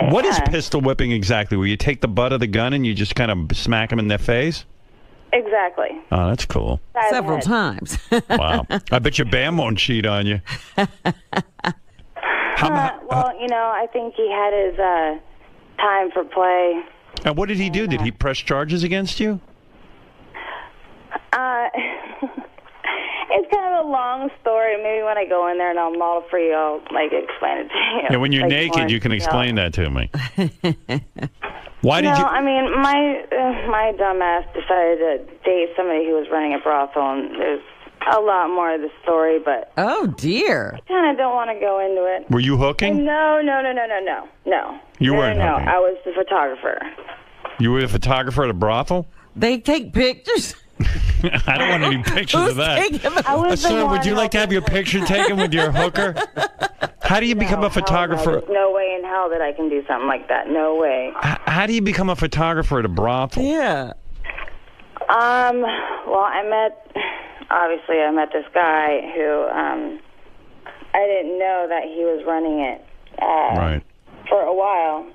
What is pistol whipping exactly? Where you take the butt of the gun and you just kind of smack him in the face? Exactly. Oh, that's cool. Several times. Wow. I bet your Bam won't cheat on you. Well, I think he had his time for play. And what did he do? Did he press charges against you? It's kind of a long story. Maybe when I go in there and I'll model for you, I'll explain it to you. Yeah, when you're naked, you can explain that to me. Why did you? I mean, my dumbass decided to date somebody who was running a brothel, and there's a lot more of the story, but... Oh, dear. I kind of don't want to go into it. Were you hooking? No. You weren't No, hooking? I was the photographer. You were a photographer at a brothel? They take pictures? I don't want any pictures of that. Sir, would you like to have your picture taken with your hooker? How do you become a photographer? There's no way in hell that I can do something like that. No way. How do you become a photographer at a brothel? Yeah. Well, I met this guy who, I didn't know that he was running it, for a while.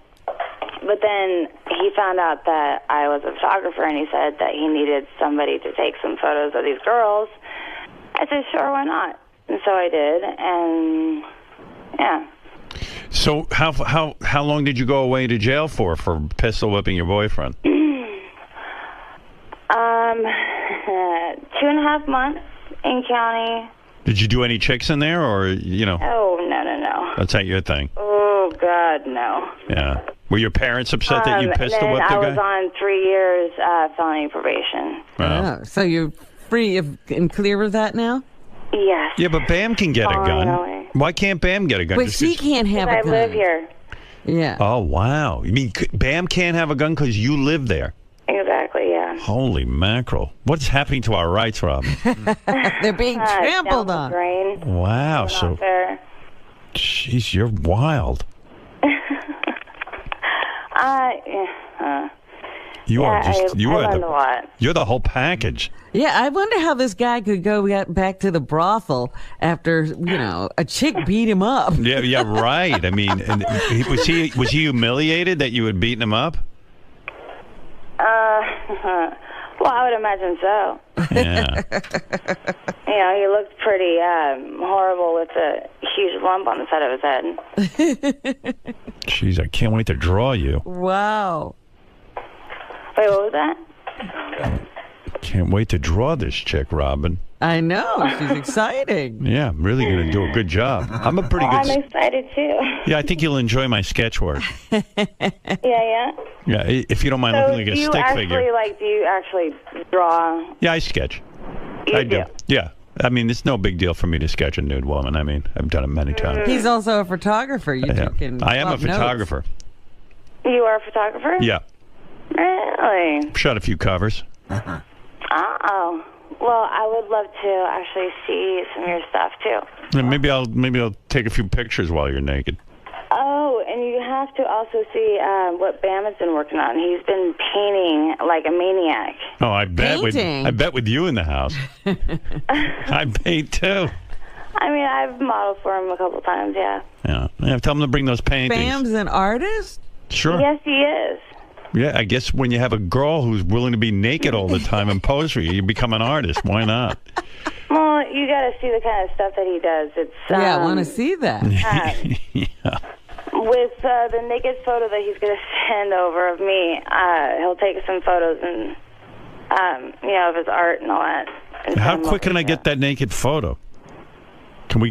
But then he found out that I was a photographer, and he said that he needed somebody to take some photos of these girls. I said, sure, why not? And so I did, and yeah. So how long did you go away to jail for pistol whipping your boyfriend? 2.5 months in county, Did you do any chicks in there, or Oh, no. That's not your thing? Oh, God, no. Yeah. Were your parents upset that you pissed or what the guy? I was on 3 years felony probation. Oh, so you're free and clear of that now? Yes. Yeah, but Bam can get a gun. Why can't Bam get a gun? But she can't have a gun. I live here. Yeah. Oh, wow. You mean Bam can't have a gun because you live there? Exactly, yeah. Holy mackerel. What's happening to our rights, Robin? They're being trampled on. Wow. So, jeez, you're wild. You are just, you're the whole package. Yeah, I wonder how this guy could go back to the brothel after, a chick beat him up. Yeah, right. I mean, and was he humiliated that you had beaten him up? Well, I would imagine so. Yeah. He looked pretty horrible with a huge lump on the side of his head. Jeez, I can't wait to draw you. Wow. Wait, what was that? Can't wait to draw this chick, Robin. I know. She's exciting. Yeah, I'm really going to do a good job. I'm a pretty good... I'm excited, too. Yeah, I think you'll enjoy my sketch work. Yeah. Yeah, if you don't mind looking like a stick figure. Do you actually draw? Yeah, I sketch. You do? Yeah. I mean, it's no big deal for me to sketch a nude woman. I mean, I've done it many times. He's also a photographer. You two can I am a swap notes. photographer. You are a photographer? Yeah. Really? Shot a few covers. Oh. Well, I would love to actually see some of your stuff, too. And maybe I'll take a few pictures while you're naked. Oh, and you have to also see what Bam has been working on. He's been painting like a maniac. Oh, I bet with you in the house. I paint too. I mean, I've modeled for him a couple times, yeah. Yeah. Tell him to bring those paintings. Bam's an artist? Sure. Yes, he is. Yeah, I guess when you have a girl who's willing to be naked all the time and pose for you, you become an artist. Why not? Well, you got to see the kind of stuff that he does. It's I want to see that. Yeah. With the naked photo that he's going to send over of me, he'll take some photos and of his art and all that. And how quick can I get that naked photo? Can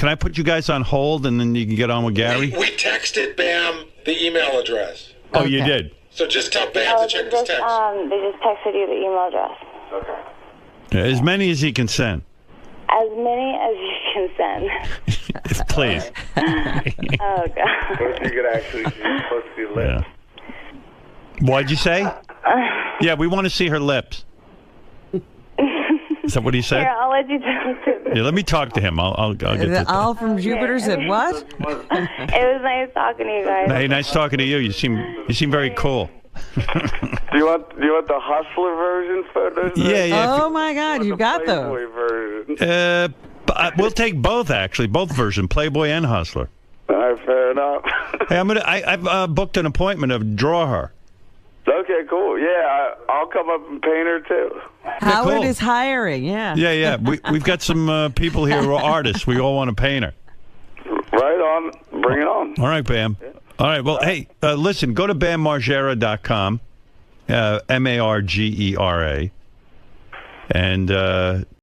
I put you guys on hold and then you can get on with Gary? We texted Bam the email address. Oh, you did? So just tell Bam to check this text. They just texted you the email address. Okay. Yeah, as many as he can send. As many as you can send. Please. Oh, God. What if you could actually see supposed to be lips? Yeah. What'd you say? Yeah, we want to see her lips. Is that what he said? Here, I'll let you talk to him. Yeah, let me talk to him. I'll get The owl from Jupiter said what? It was nice talking to you guys. Hey, nice talking to you. You seem very cool. Do you want the Hustler version photos? Yeah. Oh my God, you got Playboy those. version. We'll take both actually, both versions, Playboy and Hustler. All right, fair enough. Hey, I've booked an appointment to draw her. Okay, cool. Yeah, I'll come up and paint her too. Howard is hiring. Yeah. Yeah. We've got some people here who are artists. We all want to paint her. Right on. Bring it on. All right, Bam. All right. Well, hey, listen. Go to BamMargera.com, Margera, and